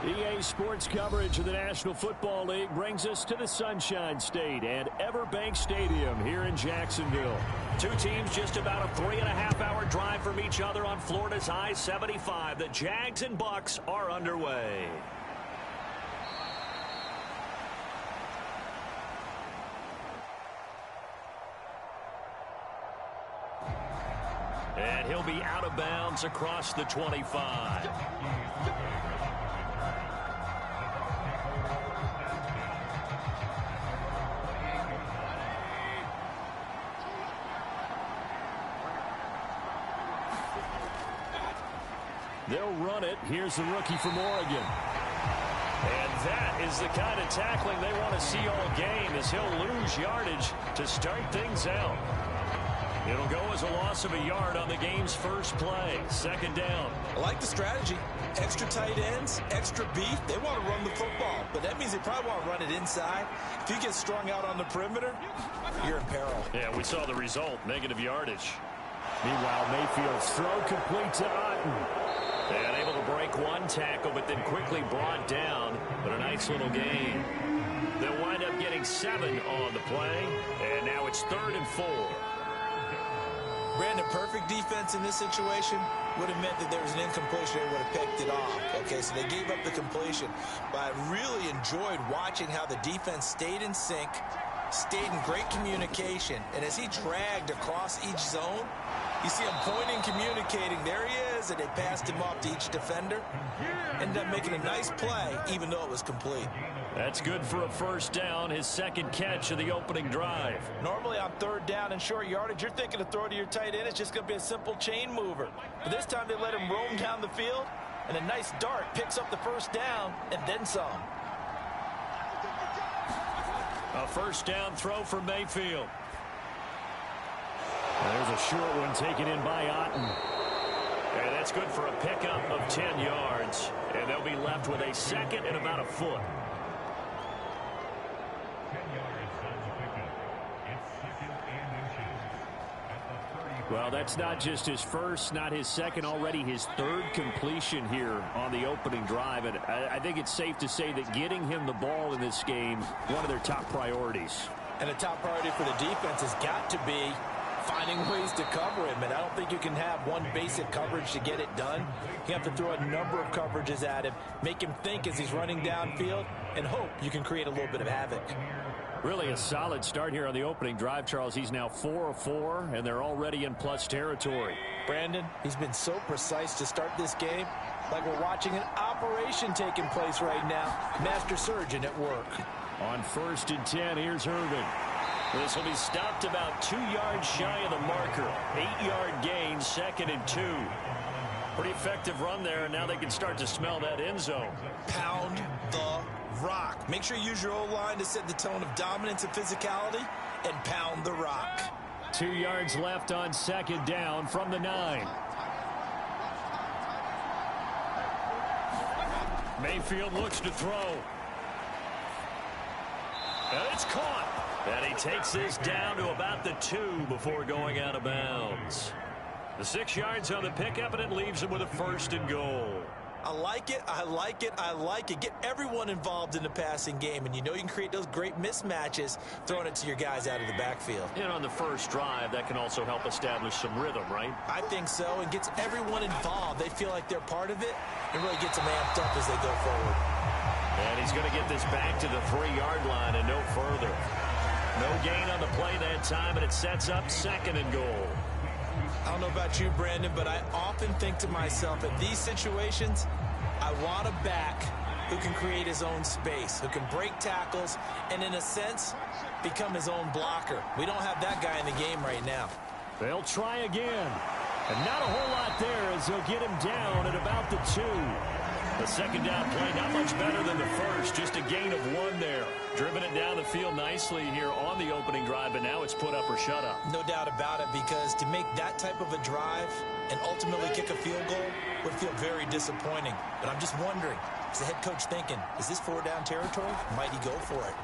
EA Sports coverage of the National Football League brings us to the Sunshine State and Everbank Stadium here in Jacksonville. Two teams just about a 3.5-hour drive from each other on Florida's I-75. The Jags and Bucks are underway. And he'll be out of bounds across the 25. They'll run it. Here's the rookie from Oregon. And that is the kind of tackling they want to see all game, as he'll lose yardage to start things out. It'll go as a loss of a yard on the game's first play. Second down. I like the strategy. Extra tight ends, extra beef. They want to run the football, but that means they probably want to run it inside. If you get strung out on the perimeter, you're in peril. Yeah, we saw the result, negative yardage. Meanwhile, Mayfield's throw complete to Otten. And able to break one tackle, but then quickly brought down. But a nice little gain. They'll wind up getting 7 on the play. And now it's 3rd and 4. Brandon, perfect defense in this situation would have meant that there was an incompletion. They would have picked it off. Okay, so they gave up the completion. But I really enjoyed watching how the defense stayed in sync, stayed in great communication. And as he dragged across each zone, you see him pointing, communicating. There he is, and they passed him off to each defender. Ended up making a nice play, even though it was complete. That's good for a first down, his second catch of the opening drive. Normally on 3rd down and short yardage, you're thinking to throw to your tight end. It's just going to be a simple chain mover. But this time they let him roam down the field, and a nice dart picks up the first down and then some. A first down throw for Mayfield. There's a short one taken in by Otten. And that's good for a pickup of 10 yards. And they'll be left with a second and about a foot. Well, that's not just his first, not his second, already his 3rd completion here on the opening drive. And I think it's safe to say that getting him the ball in this game, one of their top priorities. And a top priority for the defense has got to be finding ways to cover him. And I don't think you can have one basic coverage to get it done. You have to throw a number of coverages at him, make him think as he's running downfield, and hope you can create a little bit of havoc. Really a solid start here on the opening drive, Charles. He's now 4 of 4, and they're already in plus territory. Brandon, he's been so precise to start this game, like we're watching an operation taking place right now. Master surgeon at work. On 1st and 10, here's Irvin. This will be stopped about 2 yards shy of the marker. 8-yard gain, 2nd and 2. Pretty effective run there, and now they can start to smell that end zone. Pound the rock. Make sure you use your O-line to set the tone of dominance and physicality, and pound the rock. 2 yards left on 2nd down from the 9. Mayfield looks to throw. And it's caught. And he takes this down to about the 2 before going out of bounds. The 6 yards on the pickup, and it leaves him with a 1st and goal. I like it, I like it, I like it. Get everyone involved in the passing game, and you know you can create those great mismatches throwing it to your guys out of the backfield. And on the first drive, that can also help establish some rhythm, right? I think so, and gets everyone involved. They feel like they're part of it, and really gets them amped up as they go forward. And he's going to get this back to the 3-yard line and no further. No gain on the play that time, and it sets up 2nd and goal. I don't know about you, Brandon, but I often think to myself, in these situations, I want a back who can create his own space, who can break tackles, and in a sense, become his own blocker. We don't have that guy in the game right now. They'll try again. And not a whole lot there as they'll get him down at about the 2. The 2nd down play, not much better than the first. Just a gain of 1 there. Driven it down the field nicely here on the opening drive, but now it's put up or shut up. No doubt about it, because to make that type of a drive and ultimately kick a field goal would feel very disappointing. But I'm just wondering, is the head coach thinking, is this 4-down territory? Might he go for it?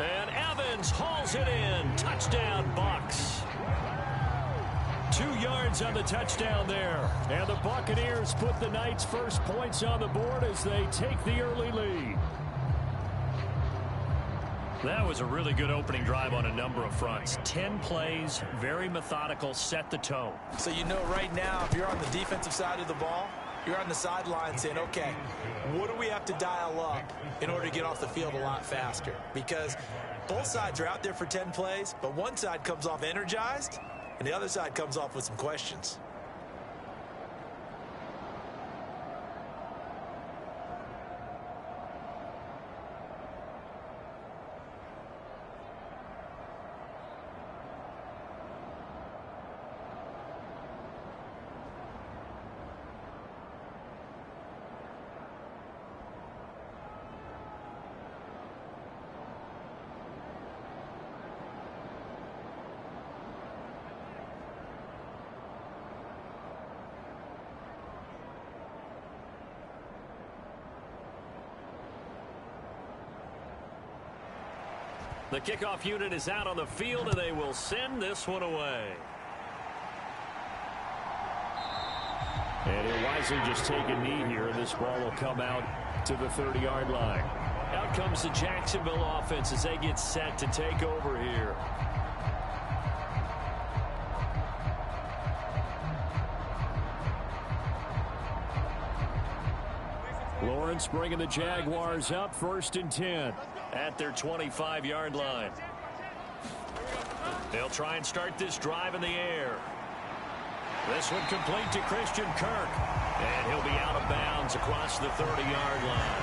And Evans hauls it in. Touchdown, Bucks. 2 yards on the touchdown there. And the Buccaneers put the night's first points on the board as they take the early lead. That was a really good opening drive on a number of fronts. 10 plays, very methodical, set the tone. So you know right now, if you're on the defensive side of the ball, you're on the sideline saying, okay, what do we have to dial up in order to get off the field a lot faster? Because both sides are out there for 10 plays, but one side comes off energized, and the other side comes off with some questions. The kickoff unit is out on the field, and they will send this one away. And he'll wisely just take a knee here, and this ball will come out to the 30-yard line. Out comes the Jacksonville offense as they get set to take over here. Lawrence bringing the Jaguars up, 1st and 10. At their 25-yard line. They'll try and start this drive in the air. This one complete to Christian Kirk. And he'll be out of bounds across the 30-yard line.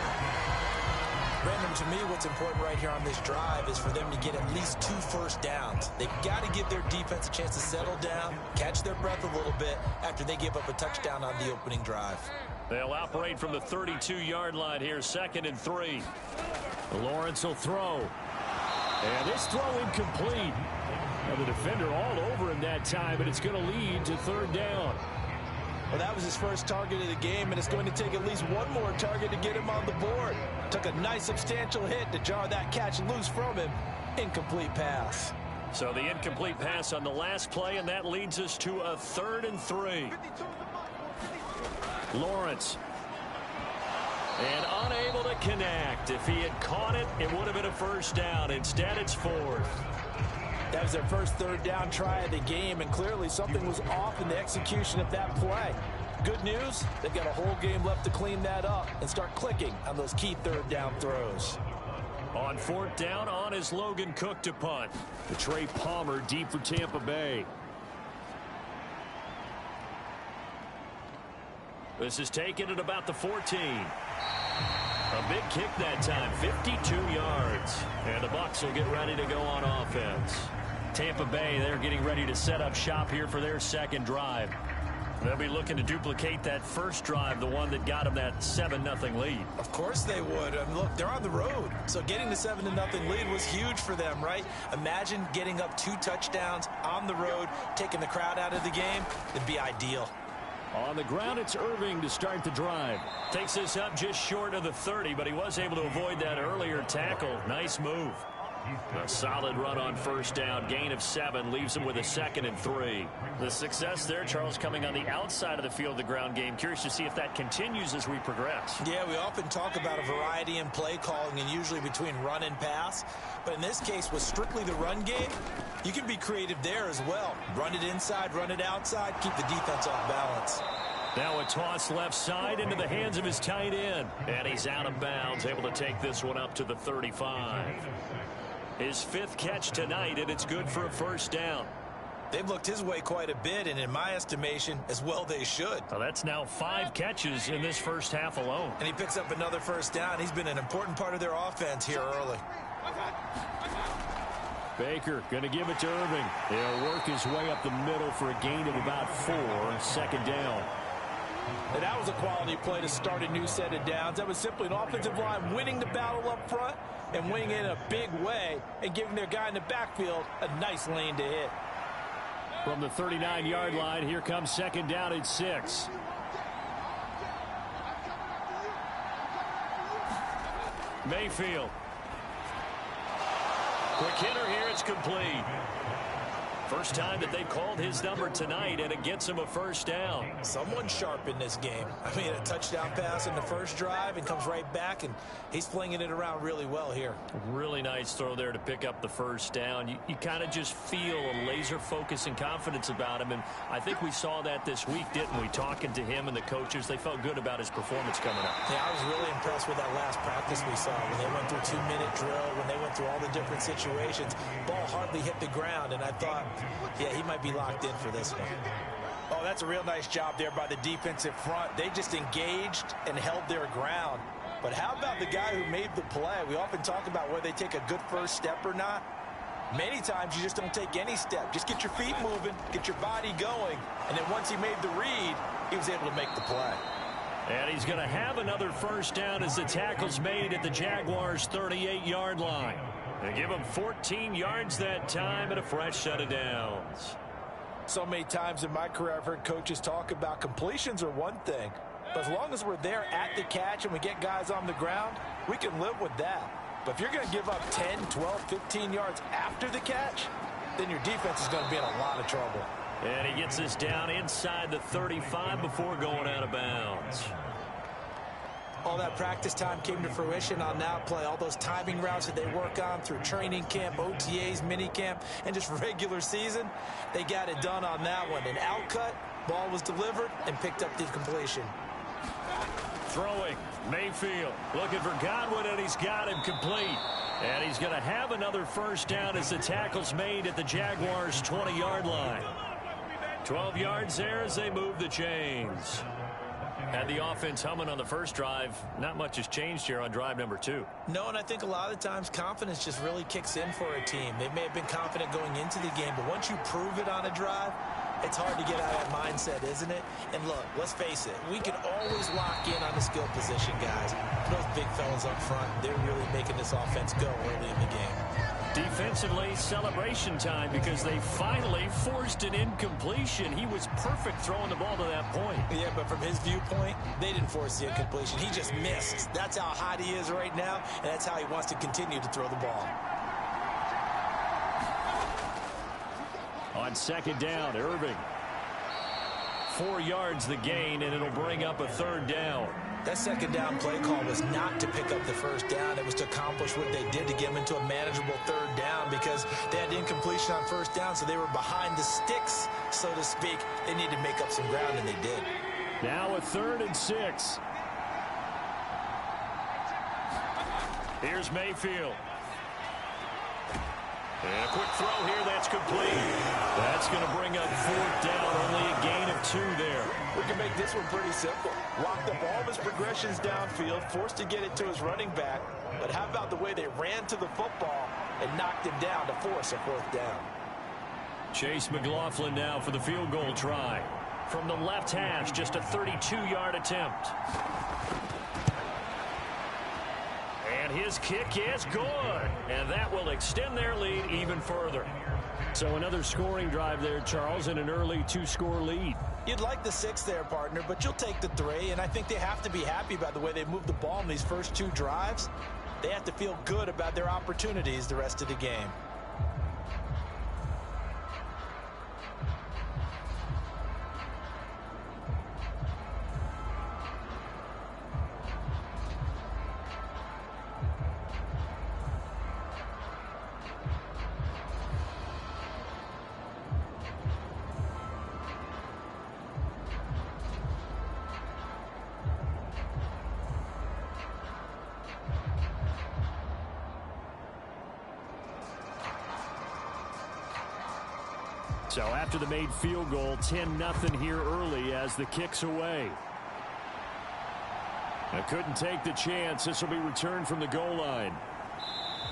Brandon, to me, what's important right here on this drive is for them to get at least 2 first downs. They've got to give their defense a chance to settle down, catch their breath a little bit after they give up a touchdown on the opening drive. They'll operate from the 32-yard line here, 2nd and 3. Lawrence will throw. And this throw incomplete. And the defender all over him that time, and it's going to lead to 3rd down. Well, that was his first target of the game, and it's going to take at least one more target to get him on the board. Took a nice substantial hit to jar that catch loose from him. Incomplete pass. So the incomplete pass on the last play, and that leads us to a 3rd and 3. Lawrence. And unable to connect. If he had caught it, it would have been a 1st down. Instead, it's 4th. That was their first 3rd down try of the game, and clearly something was off in the execution of that play. Good news, they've got a whole game left to clean that up and start clicking on those key 3rd down throws. On 4th down, on is Logan Cook to punt. The Trey Palmer deep for Tampa Bay. This is taken at about the 14. A big kick that time, 52 yards. And the Bucs will get ready to go on offense. Tampa Bay, they're getting ready to set up shop here for their 2nd drive. They'll be looking to duplicate that first drive, the one that got them that 7-0 lead. Of course they would. I mean, look, they're on the road. So getting the 7-0 lead was huge for them, right? Imagine getting up 2 touchdowns on the road, taking the crowd out of the game. It'd be ideal. On the ground, it's Irving to start the drive. Takes this up just short of the 30, but he was able to avoid that earlier tackle. Nice move. A solid run on 1st down. Gain of 7 leaves him with a 2nd and 3. The success there, Charles, coming on the outside of the field, the ground game. Curious to see if that continues as we progress. Yeah, we often talk about a variety in play calling and usually between run and pass. But in this case, with strictly the run game, you can be creative there as well. Run it inside, run it outside, keep the defense off balance. Now a toss left side into the hands of his tight end. And he's out of bounds, able to take this one up to the 35. His 5th catch tonight, and it's good for a 1st down. They've looked his way quite a bit, and in my estimation, as well they should. Well, that's now 5 catches in this first half alone. And he picks up another 1st down. He's been an important part of their offense here early. Baker going to give it to Irving. He'll work his way up the middle for a gain of about 4, 2nd down. And that was a quality play to start a new set of downs. That was simply an offensive line winning the battle up front and winning it in a big way and giving their guy in the backfield a nice lane to hit. From the 39-yard line, here comes 2nd down at 6. Mayfield. Quick hitter here, it's complete. First time that they've called his number tonight, and it gets him a first down. Someone sharp in this game. I mean, a touchdown pass in the first drive and comes right back, and he's flinging it around really well here. Really nice throw there to pick up the first down. You kind of just feel a laser focus and confidence about him, and I think we saw that this week, didn't we? Talking to him and the coaches, they felt good about his performance coming up. Yeah, I was really impressed with that last practice we saw when they went through 2-minute drill, when they went through all the different situations. Ball hardly hit the ground, and I thought, yeah, he might be locked in for this one. Oh, that's a real nice job there by the defensive front. They just engaged and held their ground. But how about the guy who made the play? We often talk about whether they take a good first step or not. Many times you just don't take any step. Just get your feet moving, get your body going, and then once he made the read, he was able to make the play. And he's going to have another first down as the tackle's made at the Jaguars' 38-yard line. They give him 14 yards that time and a fresh set of downs. So many times in my career I've heard coaches talk about completions are one thing, but as long as we're there at the catch and we get guys on the ground, we can live with that. But if you're going to give up 10, 12, 15 yards after the catch, then your defense is going to be in a lot of trouble. And he gets this down inside the 35 before going out of bounds. All that practice time came to fruition on that play. All those timing routes that they work on through training camp, OTAs, minicamp, and just regular season, they got it done on that one. An outcut, ball was delivered, and picked up the completion. Throwing, Mayfield looking for Godwin, and he's got him complete. And he's going to have another first down as the tackle's made at the Jaguars' 20-yard line. 12 yards there as they move the chains. Had the offense humming on the first drive. Not much has changed here on drive number 2. No, and I think a lot of times confidence just really kicks in for a team. They may have been confident going into the game, but once you prove it on a drive, it's hard to get out of that mindset, isn't it? And look, let's face it, we can always lock in on the skill position, guys. Those big fellas up front, they're really making this offense go early in the game. Defensively, celebration time because they finally forced an incompletion. He was perfect throwing the ball to that point. Yeah, but from his viewpoint, they didn't force the incompletion. He just missed. That's how hot he is right now, and that's how he wants to continue to throw the ball. On second down, Irving. 4 yards the gain, and it'll bring up a third down. That second down play call was not to pick up the first down. It was to accomplish what they did to get them into a manageable third down because they had incompletion on first down, so they were behind the sticks, so to speak. They needed to make up some ground, and they did. Now a 3rd and 6. Here's Mayfield. And a quick throw here, that's complete. That's going to bring up 4th down, only a gain of 2 there. We can make this one pretty simple. Locked up all of his progressions downfield, forced to get it to his running back. But how about the way they ran to the football and knocked him down to force a 4th down? Chase McLaughlin now for the field goal try. From the left hash, just a 32-yard attempt. And his kick is good. And that will extend their lead even further. So another scoring drive there, Charles, and an early 2-score lead. You'd like the 6 there, partner, but you'll take the 3. And I think they have to be happy about the way they moved the ball in these first 2 drives. They have to feel good about their opportunities the rest of the game. So after the made field goal, 10-0 here early as the kick's away. I couldn't take the chance. This will be returned from the goal line.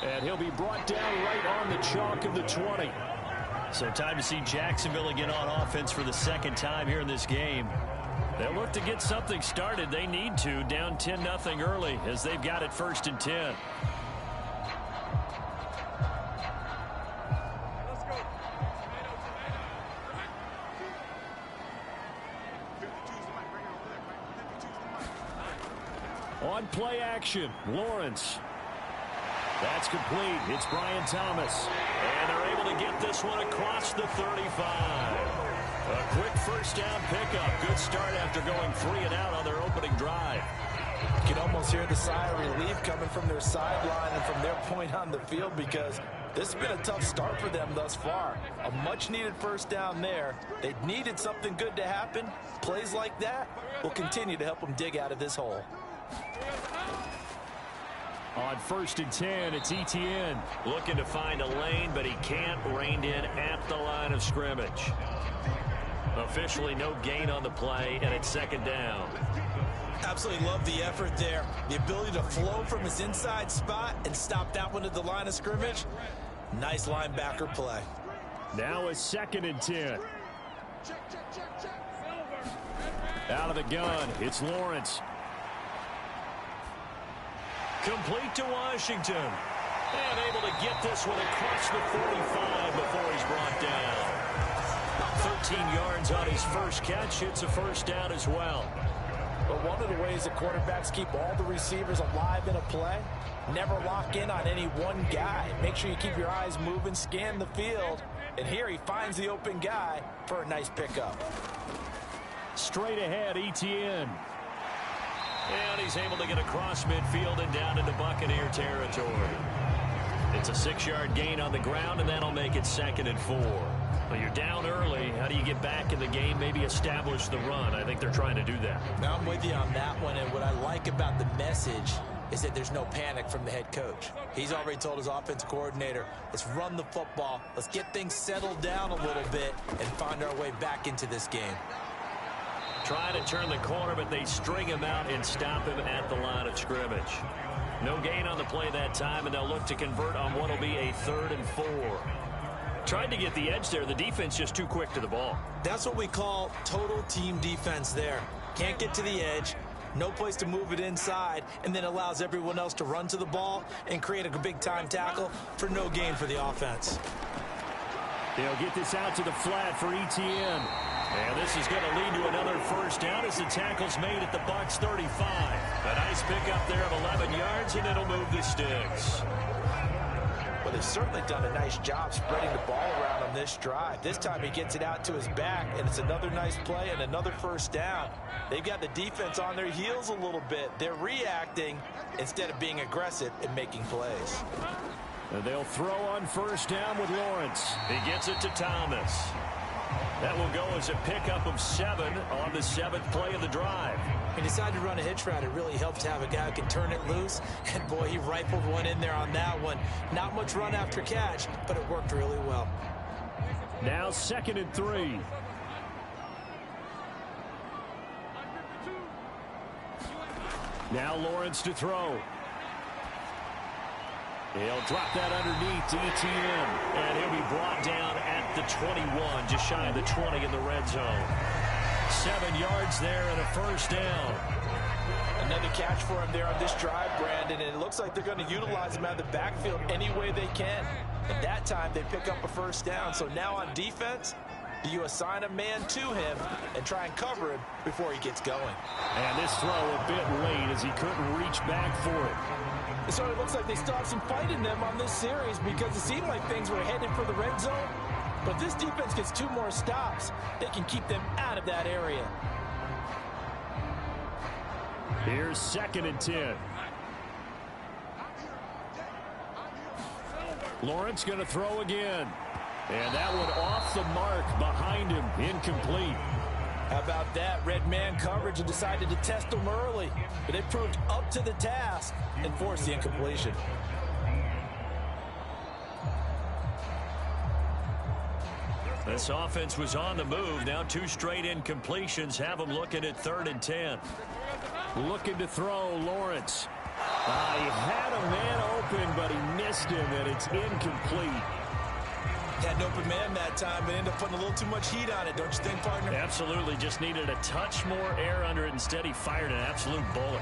And he'll be brought down right on the chalk of the 20. So time to see Jacksonville again on offense for the 2nd time here in this game. They'll look to get something started. They need to, down 10-0 early as they've got it 1st and 10. On play action, Lawrence. That's complete. It's Brian Thomas. And they're able to get this one across the 35. A quick first down pickup. Good start after going 3 and out on their opening drive. You can almost hear the sigh of relief coming from their sideline and from their point on the field, because this has been a tough start for them thus far. A much-needed first down there. They needed something good to happen. Plays like that will continue to help them dig out of this hole. On 1st and 10, it's Etienne. Looking to find a lane, but he can't. Reined in at the line of scrimmage. Officially no gain on the play, and it's 2nd down. Absolutely love the effort there. The ability to flow from his inside spot and stop that one at the line of scrimmage. Nice linebacker play. Now a 2nd and 10. Out of the gun, it's Lawrence. Complete to Washington. And able to get this one across the 45 before he's brought down. 13 yards on his first catch. It's a first down as well. But one of the ways that quarterbacks keep all the receivers alive in a play, never lock in on any one guy. Make sure you keep your eyes moving, scan the field. And here he finds the open guy for a nice pickup. Straight ahead, Etienne. And he's able to get across midfield and down into Buccaneer territory. It's a 6-yard gain on the ground, and that'll make it 2nd and 4. Well, you're down early. How do you get back in the game, maybe establish the run? I think they're trying to do that. Now I'm with you on that one, and what I like about the message is that there's no panic from the head coach. He's already told his offensive coordinator, let's run the football, let's get things settled down a little bit and find our way back into this game. Trying to turn the corner, but they string him out and stop him at the line of scrimmage. No gain on the play that time, and they'll look to convert on what will be a 3rd and 4. Tried to get the edge there. The defense just too quick to the ball. That's what we call total team defense there. Can't get to the edge, no place to move it inside, and then allows everyone else to run to the ball and create a big time tackle for no gain for the offense. They'll get this out to the flat for Etienne. And this is going to lead to another first down as the tackle's made at the Bucs 35. A nice pickup there of 11 yards, and it'll move the sticks. Well, they've certainly done a nice job spreading the ball around on this drive. This time he gets it out to his back, and it's another nice play and another first down. They've got the defense on their heels a little bit. They're reacting instead of being aggressive and making plays. And they'll throw on 1st down with Lawrence. He gets it to Thomas. That will go as a pickup of 7 on the 7th play of the drive. He decided to run a hitch route. It really helps to have a guy who can turn it loose. And, boy, he rifled one in there on that one. Not much run after catch, but it worked really well. Now 2nd and 3. Now Lawrence to throw. He'll drop that underneath to Etienne. And he'll be brought down at the 21, just shy of the 20 in the red zone. 7 yards there and a first down. Another catch for him there on this drive, Brandon, and it looks like they're going to utilize him out of the backfield any way they can. And that time they pick up a first down. So now on defense, do you assign a man to him and try and cover him before he gets going? And this throw a bit late as he couldn't reach back for it. It sort of looks like they still have some fight in them on this series, because it seemed like things were headed for the red zone. But if this defense gets 2 more stops, they can keep them out of that area. Here's 2nd and 10. Lawrence going to throw again. And that one off the mark behind him, incomplete. How about that? Red man coverage and decided to test them early. But they proved up to the task and forced the incompletion. This offense was on the move. Now 2 straight incompletions have them looking at 3rd and 10. Looking to throw, Lawrence. He had a man open, but he missed him, and it's incomplete. Had an open man that time, but ended up putting a little too much heat on it, don't you think, partner? Absolutely. Just needed a touch more air under it. Instead, he fired an absolute bullet.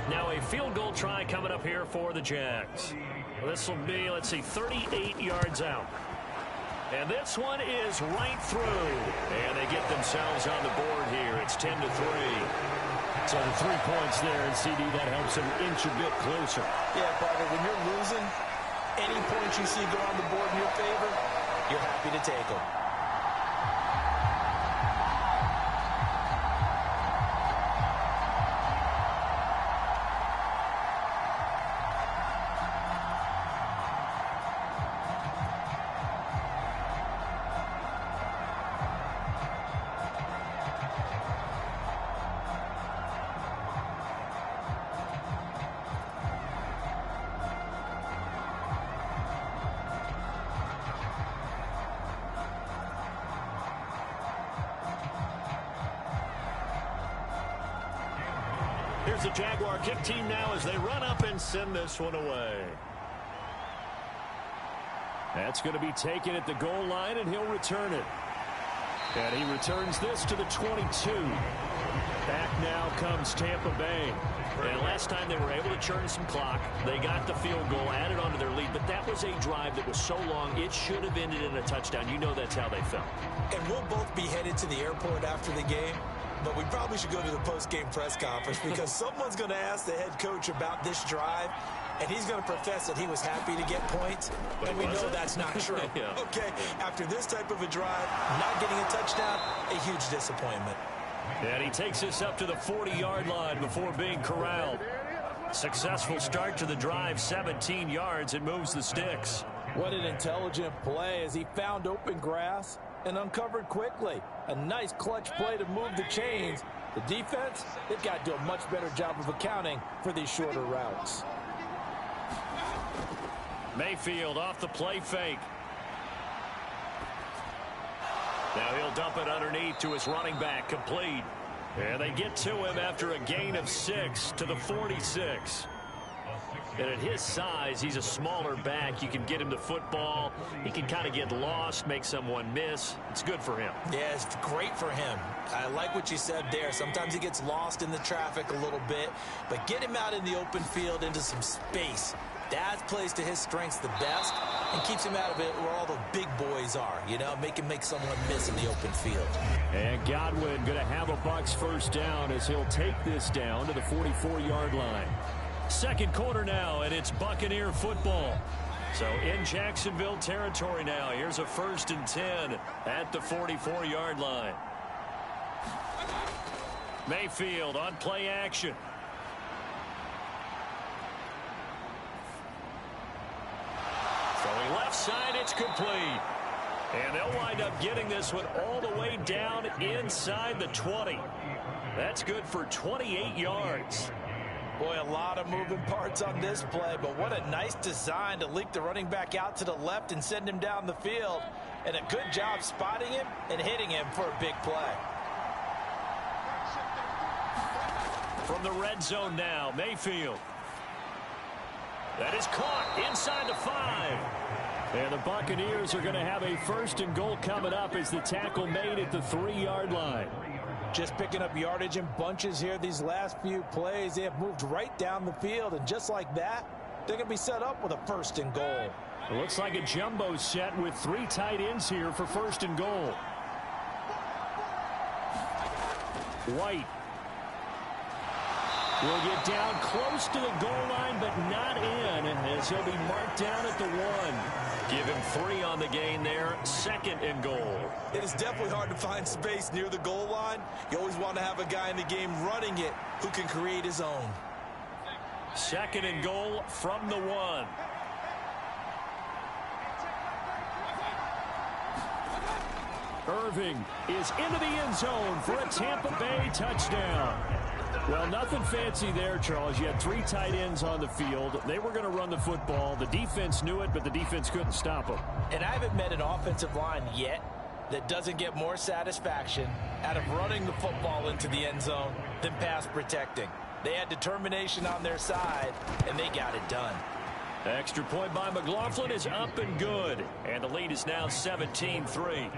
Now a field goal try coming up here for the Jags. This will be, let's see, 38 yards out. And this one is right through. And they get themselves on the board here. It's 10-3. So the 3 points there, and CD, that helps him inch a bit closer. Yeah, partner, when you're losing, any points you see go on the board in your favor, you're happy to take them. Here's the Jaguar kick team now as they run up and send this one away. That's going to be taken at the goal line, and he'll return it. And he returns this to the 22. Back now comes Tampa Bay. And last time they were able to churn some clock, they got the field goal, added onto their lead, but that was a drive that was so long, it should have ended in a touchdown. You know that's how they felt. And we'll both be headed to the airport after the game, but we probably should go to the post-game press conference because someone's going to ask the head coach about this drive, and he's going to profess that he was happy to get points, and we know that's not true. Yeah. Okay, after this type of a drive, not getting a touchdown, a huge disappointment. And he takes us up to the 40-yard line before being corralled. Successful start to the drive, 17 yards, and moves the sticks. What an intelligent play as he found open grass and uncovered quickly. A nice clutch play to move the chains. The defense, they've got to do a much better job of accounting for these shorter routes. Mayfield off the play fake. Now he'll dump it underneath to his running back, complete. And they get to him after a gain of 6 to the 46. And at his size, he's a smaller back. You can get him the football. He can kind of get lost, make someone miss. It's good for him. Yeah, it's great for him. I like what you said there. Sometimes he gets lost in the traffic a little bit, but get him out in the open field into some space. That plays to his strengths the best and keeps him out of it where all the big boys are, you know, make him make someone miss in the open field. And Godwin going to have a Bucs first down as he'll take this down to the 44-yard line. Second quarter now, and it's Buccaneer football. So in Jacksonville territory now. Here's a 1st and 10 at the 44-yard line. Mayfield on play action. Throwing left side, it's complete. And they'll wind up getting this one all the way down inside the 20. That's good for 28 yards. Boy, a lot of moving parts on this play, but what a nice design to leak the running back out to the left and send him down the field. And a good job spotting him and hitting him for a big play. From the red zone now, Mayfield. That is caught inside the 5. And the Buccaneers are going to have a 1st and goal coming up as the tackle made at the 3-yard line. Just picking up yardage in bunches here these last few plays. They have moved right down the field, and just like that, they're going to be set up with a 1st and goal. It looks like a jumbo set with 3 tight ends here for 1st and goal. White will get down close to the goal line, but not in, as he'll be marked down at the 1. Give him 3 on the gain there. 2nd and goal. It is definitely hard to find space near the goal line. You always want to have a guy in the game running it who can create his own. 2nd and goal from the 1. Irving is into the end zone for a Tampa Bay touchdown. Well, nothing fancy there, Charles. You had 3 tight ends on the field. They were going to run the football. The defense knew it, but the defense couldn't stop them. And I haven't met an offensive line yet that doesn't get more satisfaction out of running the football into the end zone than pass protecting. They had determination on their side, and they got it done. Extra point by McLaughlin is up and good. And the lead is now 17-3.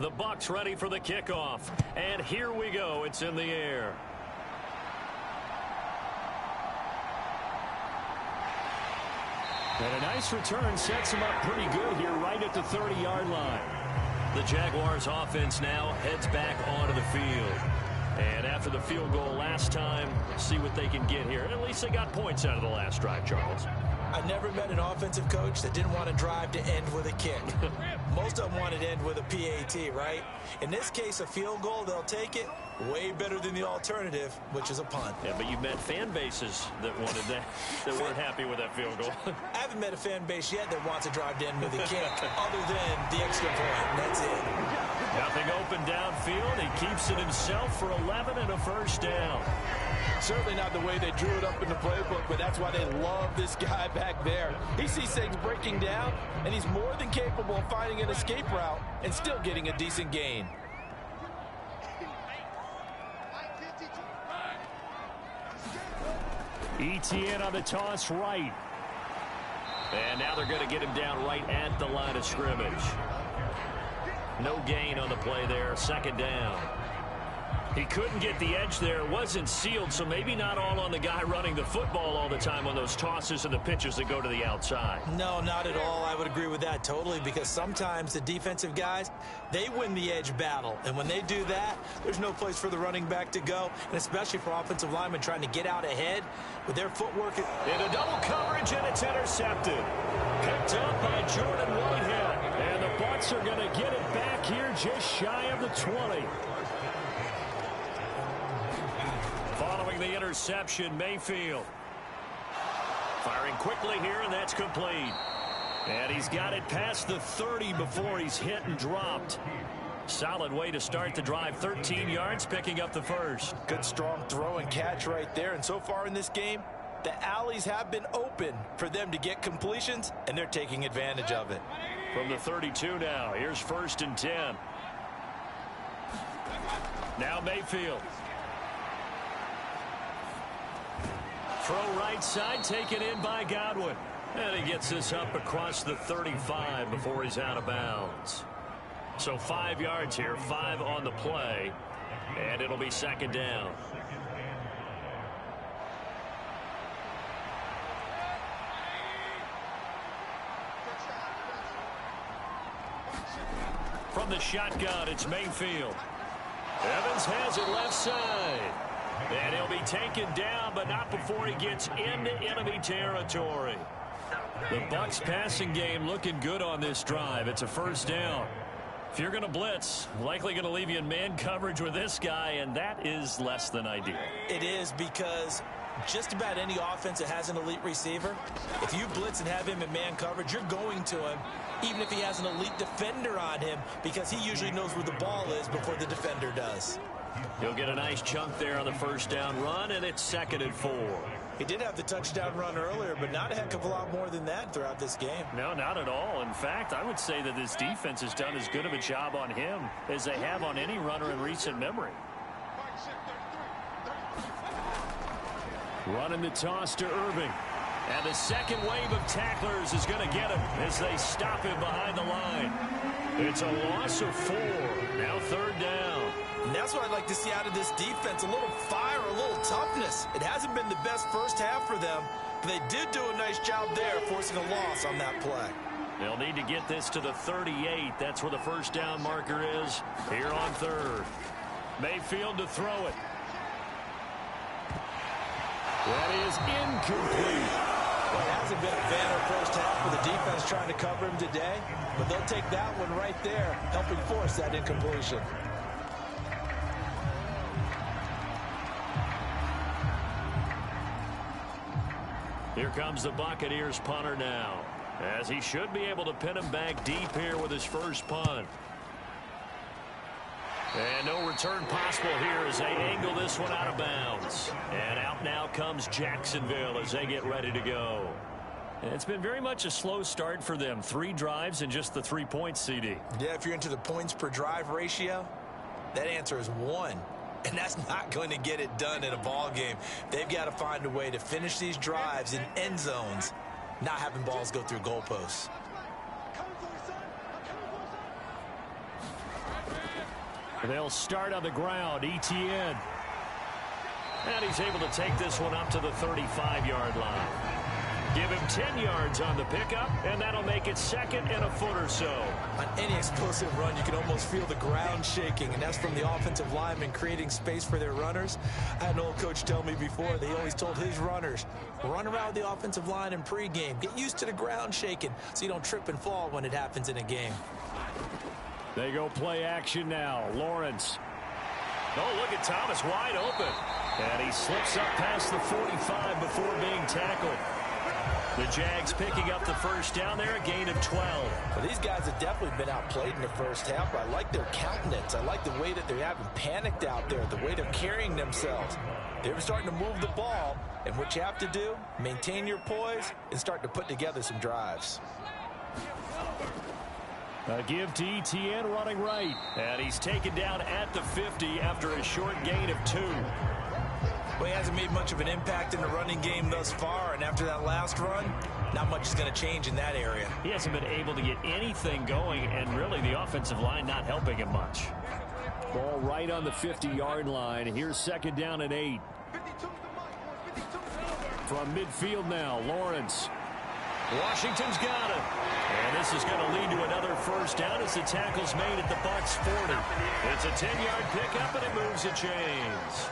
The Bucs ready for the kickoff. And here we go. It's in the air. And a nice return sets him up pretty good here right at the 30-yard line. The Jaguars offense now heads back onto the field. And after the field goal last time, see what they can get here. At least they got points out of the last drive, Charles. I never met an offensive coach that didn't want to drive to end with a kick. Most of them wanted to end with a PAT, right? In this case, a field goal, they'll take it. Way better than the alternative, which is a punt. Yeah, but you met fan bases that wanted that, that weren't happy with that field goal. I haven't met a fan base yet that wants to drive to end with a kick, other than the extra point. That's it. Nothing open downfield. He keeps it himself for 11 and a first down. Certainly not the way they drew it up in the playbook, but that's why they love this guy back there. He sees things breaking down, and he's more than capable of finding an escape route and still getting a decent gain. ETN on the toss right. And now they're going to get him down right at the line of scrimmage. No gain on the play there. Second down. He couldn't get the edge there. It wasn't sealed, so maybe not all on the guy running the football all the time on those tosses and the pitches that go to the outside. No, not at all. I would agree with that totally, because sometimes the defensive guys, they win the edge battle. And when they do that, there's no place for the running back to go, and especially for offensive linemen trying to get out ahead with their footwork. Into double coverage, and it's intercepted. Picked up by Jordan Whitehead. And the Bucs are going to get it back here just shy of the 20. Following the interception, Mayfield. Firing quickly here, and that's complete. And he's got it past the 30 before he's hit and dropped. Solid way to start the drive. 13 yards, picking up the first. Good strong throw and catch right there. And so far in this game, the alleys have been open for them to get completions, and they're taking advantage of it. From the 32 now, here's 1st and 10. Now Mayfield. Throw right side, taken in by Godwin. And he gets this up across the 35 before he's out of bounds. So 5 yards here, 5 on the play, and it'll be second down. From the shotgun, it's Mayfield. Evans has it left side. And he'll be taken down, but not before he gets into enemy territory. The Bucs passing game looking good on this drive. It's a first down. If you're going to blitz, likely going to leave you in man coverage with this guy, and that is less than ideal. It is, because just about any offense that has an elite receiver, if you blitz and have him in man coverage, you're going to him, even if he has an elite defender on him, because he usually knows where the ball is before the defender does. He'll get a nice chunk there on the first down run, and it's 2nd and 4. He did have the touchdown run earlier, but not a heck of a lot more than that throughout this game. No, not at all. In fact, I would say that this defense has done as good of a job on him as they have on any runner in recent memory. Running the toss to Irving. And the second wave of tacklers is going to get him as they stop him behind the line. It's a loss of 4. Now 3rd down. And that's what I'd like to see out of this defense, a little fire, a little toughness. It hasn't been the best first half for them, but they did do a nice job there, forcing a loss on that play. They'll need to get this to the 38. That's where the first down marker is here on 3rd. Mayfield to throw it. That is incomplete. Well, it hasn't been a banner first half for the defense trying to cover him today, but they'll take that one right there, helping force that incompletion. Here comes the Buccaneers punter now, as he should be able to pin him back deep here with his first punt. And no return possible here as they angle this one out of bounds. And out now comes Jacksonville as they get ready to go. And it's been very much a slow start for them. 3 drives and just the 3 points, CD. Yeah, if you're into the points per drive ratio, that answer is 1. And that's not going to get it done in a ball game. They've got to find a way to finish these drives in end zones, not having balls go through goalposts. They'll start on the ground. Etienne. And he's able to take this one up to the 35-yard line. Give him 10 yards on the pickup, and that'll make it second and a foot or so. On any explosive run, you can almost feel the ground shaking, and that's from the offensive linemen creating space for their runners. I had an old coach tell me before, they always told his runners, run around the offensive line in pregame. Get used to the ground shaking so you don't trip and fall when it happens in a game. They go play action now. Lawrence. Oh, look at Thomas wide open. And he slips up past the 45 before being tackled. The Jags picking up the first down there, a gain of 12. Well, these guys have definitely been outplayed in the first half. I like their countenance. I like the way that they're having panicked out there, the way they're carrying themselves. They're starting to move the ball, and what you have to do, maintain your poise and start to put together some drives. A give to Etienne running right. And he's taken down at the 50 after a short gain of 2. Well, he hasn't made much of an impact in the running game thus far, and after that last run, not much is going to change in that area. He hasn't been able to get anything going, and really the offensive line not helping him much. Ball right on the 50-yard line. Here's second down and 8. From midfield now, Lawrence. Washington's got it. And this is going to lead to another first down as the tackle's made at the Bucs 40. It's a 10-yard pickup, and it moves the chains.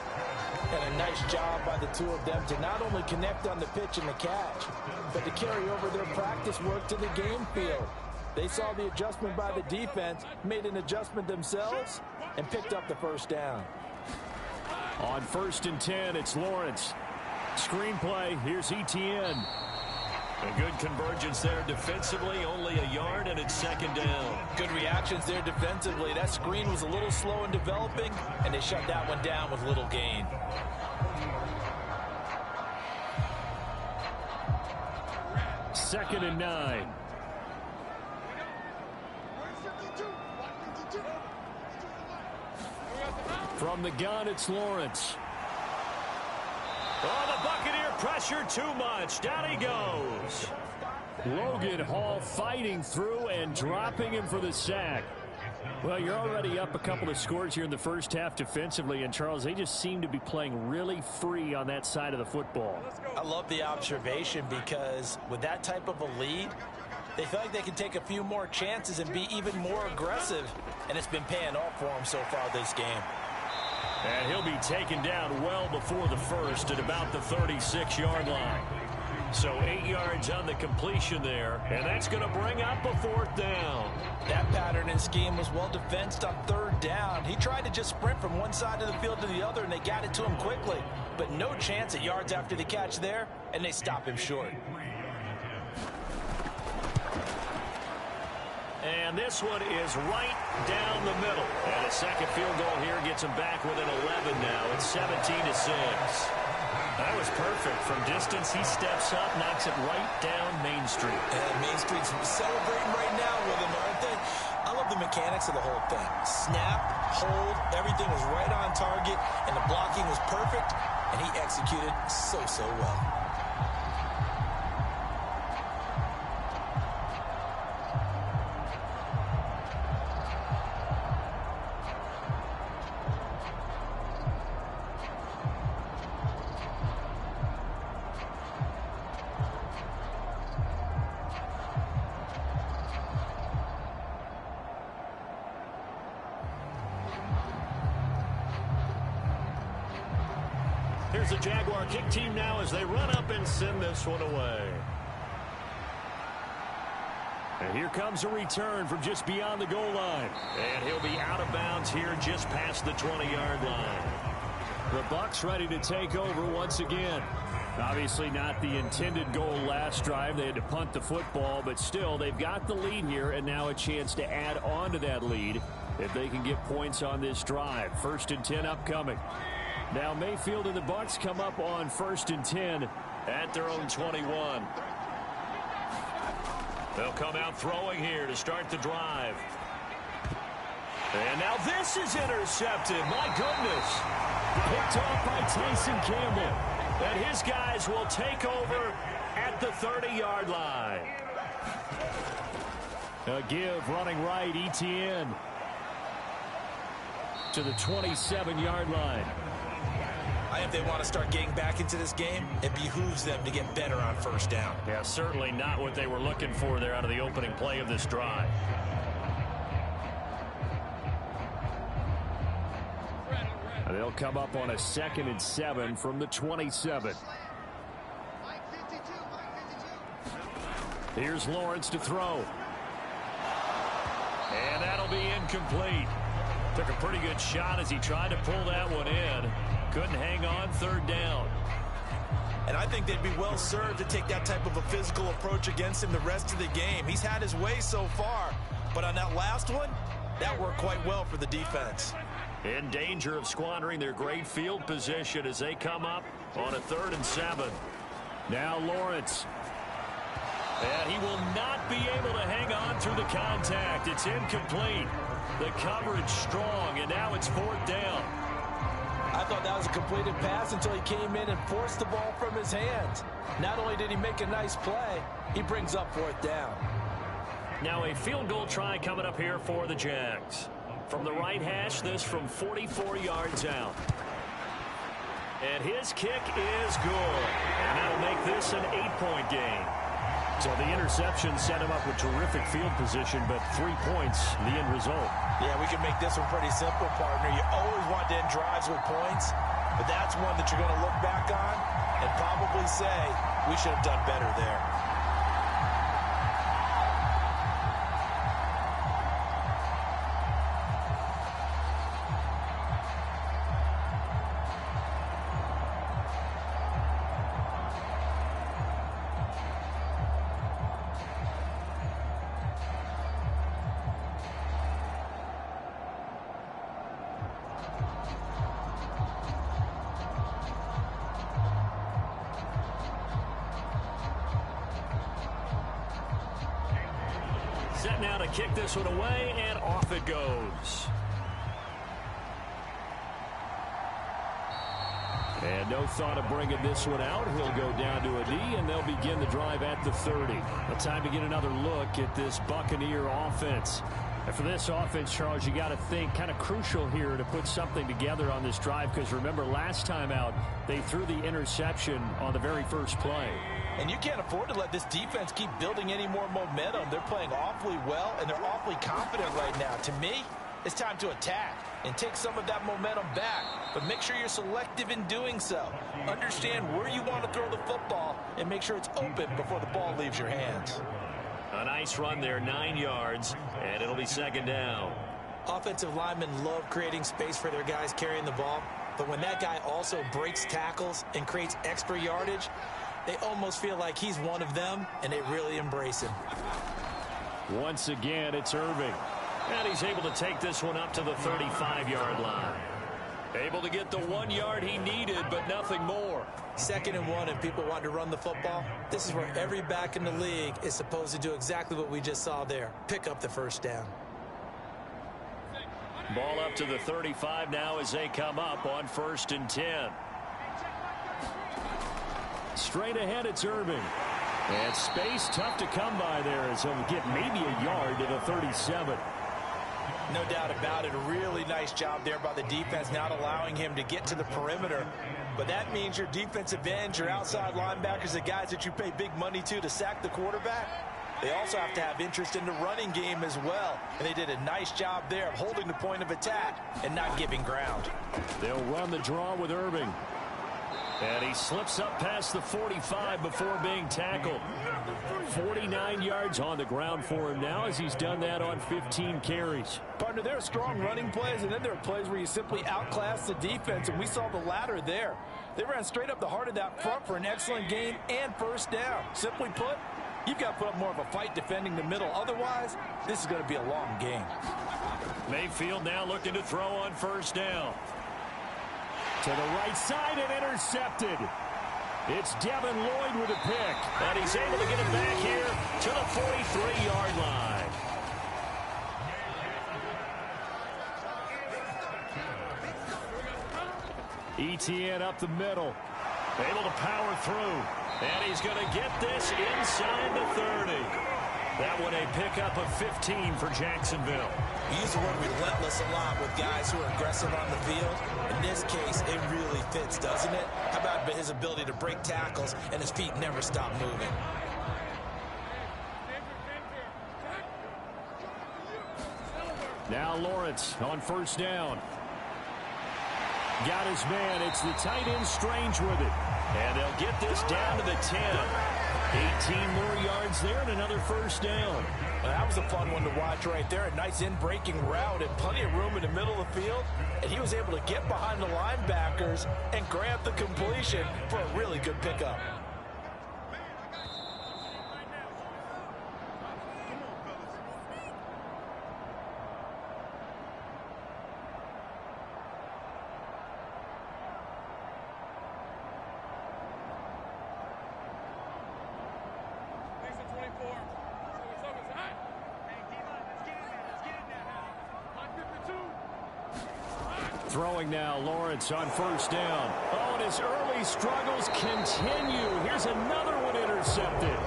And a nice job by the two of them to not only connect on the pitch and the catch, but to carry over their practice work to the game field. They saw the adjustment by the defense, made an adjustment themselves, and picked up the first down. On 1st and 10, it's Lawrence. Screenplay, here's Etienne. A good convergence there defensively, only a yard, and it's second down. Good reactions there defensively. That screen was a little slow in developing, and they shut that one down with little gain. Second and 9. From the gun, it's Lawrence. Oh, the Buccaneer pressure too much. Down he goes. Logan Hall fighting through and dropping him for the sack. Well, you're already up a couple of scores here in the first half defensively, and Charles, they just seem to be playing really free on that side of the football. I love the observation because with that type of a lead, they feel like they can take a few more chances and be even more aggressive, and it's been paying off for them so far this game. And he'll be taken down well before the first at about the 36-yard line. So 8 yards on the completion there, and that's going to bring up a fourth down. That pattern and scheme was well defensed on third down. He tried to just sprint from one side of the field to the other, and they got it to him quickly. But no chance at yards after the catch there, and they stop him short. And this one is right down the middle. And a second field goal here gets him back within 11 now. It's 17-6. That was perfect. From distance, he steps up, knocks it right down Main Street. And Main Street's celebrating right now with him, aren't they? I love the mechanics of the whole thing. Snap, hold, everything was right on target, and the blocking was perfect, and he executed so well. Here's the Jaguar kick team now as they run up and send this one away. And here comes a return from just beyond the goal line. And he'll be out of bounds here just past the 20-yard line. The Bucs ready to take over once again. Obviously not the intended goal last drive. They had to punt the football, but still they've got the lead here and now a chance to add on to that lead if they can get points on this drive. 1st and 10 upcoming. Now Mayfield and the Bucs come up on 1st and 10 at their own 21. They'll come out throwing here to start the drive. And now this is intercepted. My goodness. Picked off by Tyson Campbell. And his guys will take over at the 30-yard line. A give running right, Etienne. to the 27-yard line. If they want to start getting back into this game, it behooves them to get better on first down. Yeah, certainly not what they were looking for there out of the opening play of this drive. They'll come up on a 2nd and 7 from the 27. Here's Lawrence to throw. And that'll be incomplete. Took a pretty good shot as he tried to pull that one in. Couldn't hang on, 3rd down. And I think they'd be well served to take that type of a physical approach against him the rest of the game. He's had his way so far, but on that last one, that worked quite well for the defense. In danger of squandering their great field position as they come up on a 3rd and 7. Now Lawrence. And he will not be able to hang on through the contact. It's incomplete. The coverage strong, and now it's 4th down. I thought that was a completed pass until he came in and forced the ball from his hands. Not only did he make a nice play, he brings up 4th down. Now a field goal try coming up here for the Jags. From the right hash, this from 44 yards out. And his kick is good. And that'll make this an 8-point game. So the interception set him up with terrific field position, but 3 points, the end result. Yeah, we can make this one pretty simple, partner. You always want to end drives with points, but that's one that you're going to look back on and probably say, we should have done better there. Set now to kick this one away, and off it goes. And no thought of bringing this one out. He'll go down to a knee, and they'll begin the drive at the 30. A time to get another look at this Buccaneer offense. And for this offense, Charles, you got to think kind of crucial here to put something together on this drive, because remember last time out, they threw the interception on the very first play. And you can't afford to let this defense keep building any more momentum. They're playing awfully well, and they're awfully confident right now. To me, it's time to attack and take some of that momentum back. But make sure you're selective in doing so. Understand where you want to throw the football and make sure it's open before the ball leaves your hands. A nice run there, 9 yards, and it'll be 2nd down. Offensive linemen love creating space for their guys carrying the ball. But when that guy also breaks tackles and creates extra yardage, they almost feel like he's one of them, and they really embrace him. Once again, it's Irving. And he's able to take this one up to the 35-yard line. Able to get the 1 yard he needed, but nothing more. 2nd and 1, and people want to run the football. This is where every back in the league is supposed to do exactly what we just saw there. Pick up the first down. Ball up to the 35 now as they come up on 1st and 10. Straight ahead, it's Irving. And space tough to come by there as he'll get maybe a yard to the 37. No doubt about it. A really nice job there by the defense, not allowing him to get to the perimeter. But that means your defensive ends, your outside linebackers, the guys that you pay big money to sack the quarterback, they also have to have interest in the running game as well. And they did a nice job there of holding the point of attack and not giving ground. They'll run the draw with Irving. And he slips up past the 45 before being tackled. 49 yards on the ground for him now as he's done that on 15 carries. Partner, there are strong running plays, and then there are plays where you simply outclass the defense, and we saw the latter there. They ran straight up the heart of that front for an excellent gain and first down. Simply put, you've got to put up more of a fight defending the middle. Otherwise, this is going to be a long game. Mayfield now looking to throw on 1st down. To the right side and intercepted. It's Devin Lloyd with a pick. And he's able to get it back here to the 43-yard line. ETN up the middle. Able to power through. And he's going to get this inside the 30. That one a pickup of 15 for Jacksonville. We use the word relentless a lot with guys who are aggressive on the field. In this case, it really fits, doesn't it? How about his ability to break tackles and his feet never stop moving? Now Lawrence on first down. Got his man. It's the tight end Strange with it. And they'll get this down to the 10. 18 more yards there and another first down. Well, that was a fun one to watch right there. A nice in-breaking route and plenty of room in the middle of the field. And he was able to get behind the linebackers and grab the completion for a really good pickup. Throwing now, Lawrence on first down. Oh, and his early struggles continue. Here's another one intercepted.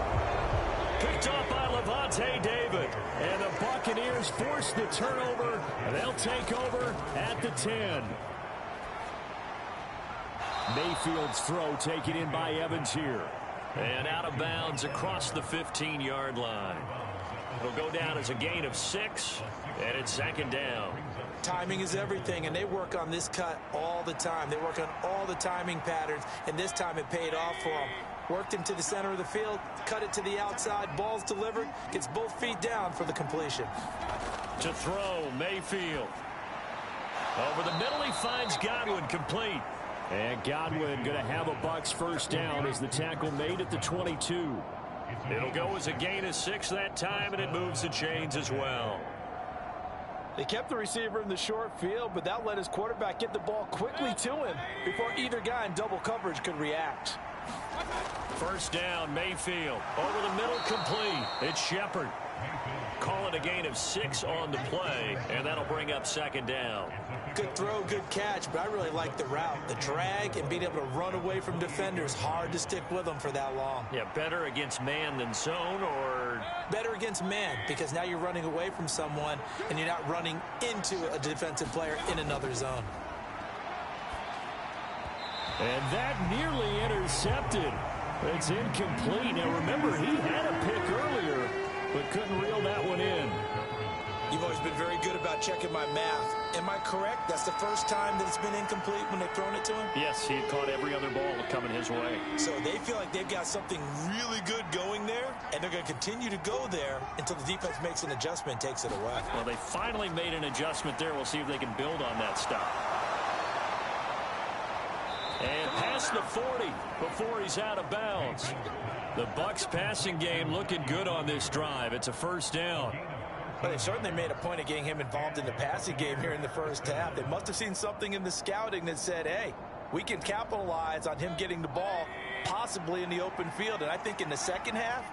Picked up by Levante David. And the Buccaneers force the turnover, and they'll take over at the 10. Mayfield's throw taken in by Evans here. And out of bounds across the 15-yard line. It'll go down as a gain of 6, and it's second down. Timing is everything, and they work on this cut all the time. They work on all the timing patterns, and this time it paid off for them. Worked him to the center of the field, cut it to the outside, ball's delivered, gets both feet down for the completion. To throw, Mayfield. Over the middle, he finds Godwin, complete. And Godwin going to have a Bucs first down as the tackle made at the 22. It'll go as a gain of 6 that time, and it moves the chains as well. They kept the receiver in the short field, but that let his quarterback get the ball quickly to him before either guy in double coverage could react. First down, Mayfield. Over the middle, complete. It's Shepard. Call it a gain of 6 on the play, and that'll bring up second down. Good throw, good catch, but I really like the route. The drag and being able to run away from defenders, hard to stick with them for that long. Yeah, better against man than zone, or? Better against man, because now you're running away from someone, and you're not running into a defensive player in another zone. And that nearly intercepted. It's incomplete. Now, remember, he had a pick earlier, but couldn't reel that one in. You've always been very good about checking my math. Am I correct? That's the first time that it's been incomplete when they've thrown it to him? Yes, he had caught every other ball coming his way. So they feel like they've got something really good going there, and they're going to continue to go there until the defense makes an adjustment and takes it away. Well, they finally made an adjustment there. We'll see if they can build on that stuff. And past the 40 before he's out of bounds. The Bucs passing game looking good on this drive. It's a first down. But they certainly made a point of getting him involved in the passing game here in the first half. They must have seen something in the scouting that said, hey, we can capitalize on him getting the ball possibly in the open field. And I think in the second half,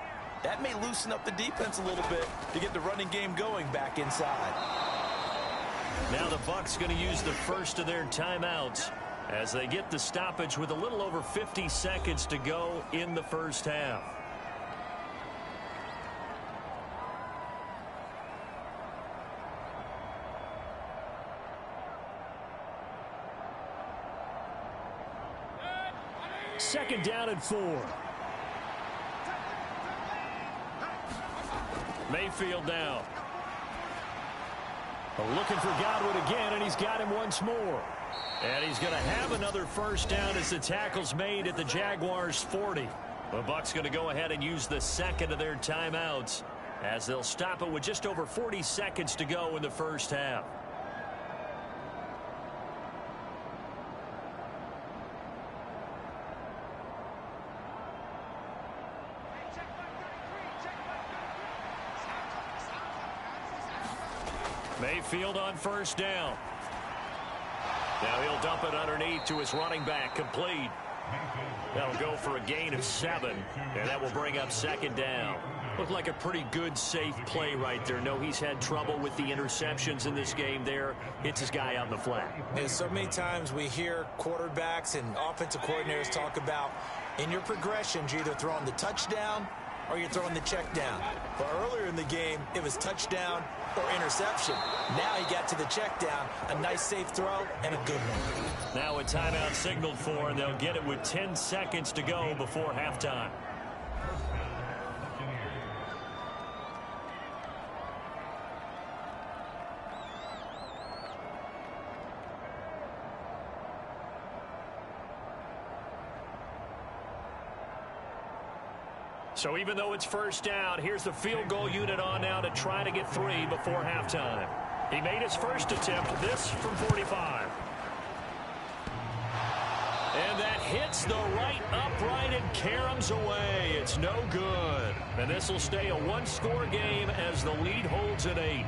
that may loosen up the defense a little bit to get the running game going back inside. Now the Bucs going to use the first of their timeouts as they get the stoppage with a little over 50 seconds to go in the first half. Second down and 4. Mayfield down. Looking for Godwin again, and he's got him once more. And he's going to have another first down as the tackle's made at the Jaguars' 40. The Bucs going to go ahead and use the second of their timeouts as they'll stop it with just over 40 seconds to go in the first half. Mayfield on first down. Now he'll dump it underneath to his running back, complete. That'll go for a gain of 7, and that will bring up second down. Looked like a pretty good, safe play right there. No, he's had trouble with the interceptions in this game there. Hits his guy out in the flat. Yeah, so many times we hear quarterbacks and offensive coordinators talk about in your progressions, you're either throwing the touchdown or you're throwing the check down. But earlier in the game, it was touchdown or interception. Now he got to the check down, a nice safe throw, and a good one. Now a timeout signaled for, and they'll get it with 10 seconds to go before halftime. So even though it's first down, here's the field goal unit on now to try to get 3 before halftime. He made his first attempt, this from 45. And that hits the right upright and caroms away. It's no good. And this will stay a one-score game as the lead holds at 8.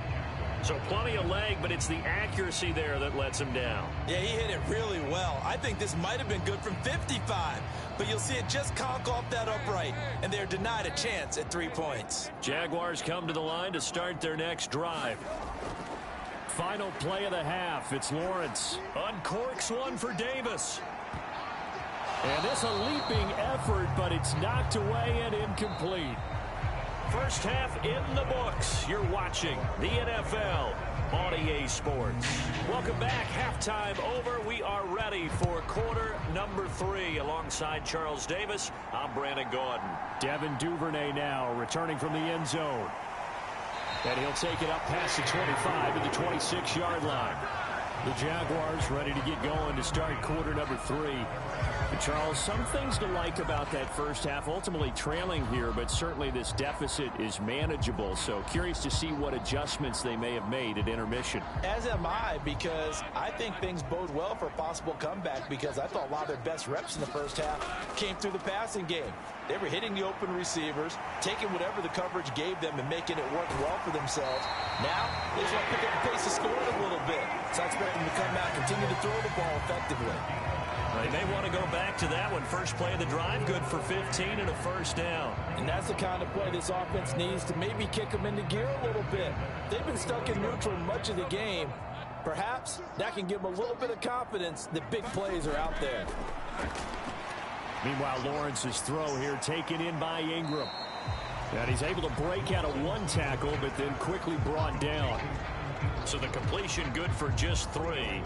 So plenty of leg, but it's the accuracy there that lets him down. Yeah, he hit it really well. I think this might have been good from 55. But you'll see it just conk off that upright, and they're denied a chance at 3 points. Jaguars come to the line to start their next drive. Final play of the half. It's Lawrence. Uncorks one for Davis. And this a leaping effort, but it's knocked away and incomplete. First half in the books. You're watching the NFL on EA Sports. Welcome back. Halftime over. We are ready for quarter number 3 alongside Charles Davis. I'm Brandon Gaudin. Devin Duvernay now returning from the end zone. And he'll take it up past the 25 to the 26-yard line. The Jaguars ready to get going to start quarter number 3. And Charles, some things to like about that first half. Ultimately trailing here, but certainly this deficit is manageable. So curious to see what adjustments they may have made at intermission. As am I, because I think things bode well for a possible comeback, because I thought a lot of their best reps in the first half came through the passing game. They were hitting the open receivers, taking whatever the coverage gave them and making it work well for themselves. Now, they just want to pick up the pace of scoring a little bit. So I expect them to come out, continue to throw the ball effectively. They may want to go back to that one. First play of the drive, good for 15 and a first down. And that's the kind of play this offense needs to maybe kick them into gear a little bit. They've been stuck in neutral much of the game. Perhaps that can give them a little bit of confidence that big plays are out there. Meanwhile, Lawrence's throw here taken in by Ingram. And he's able to break out of one tackle, but then quickly brought down. So the completion good for just 3.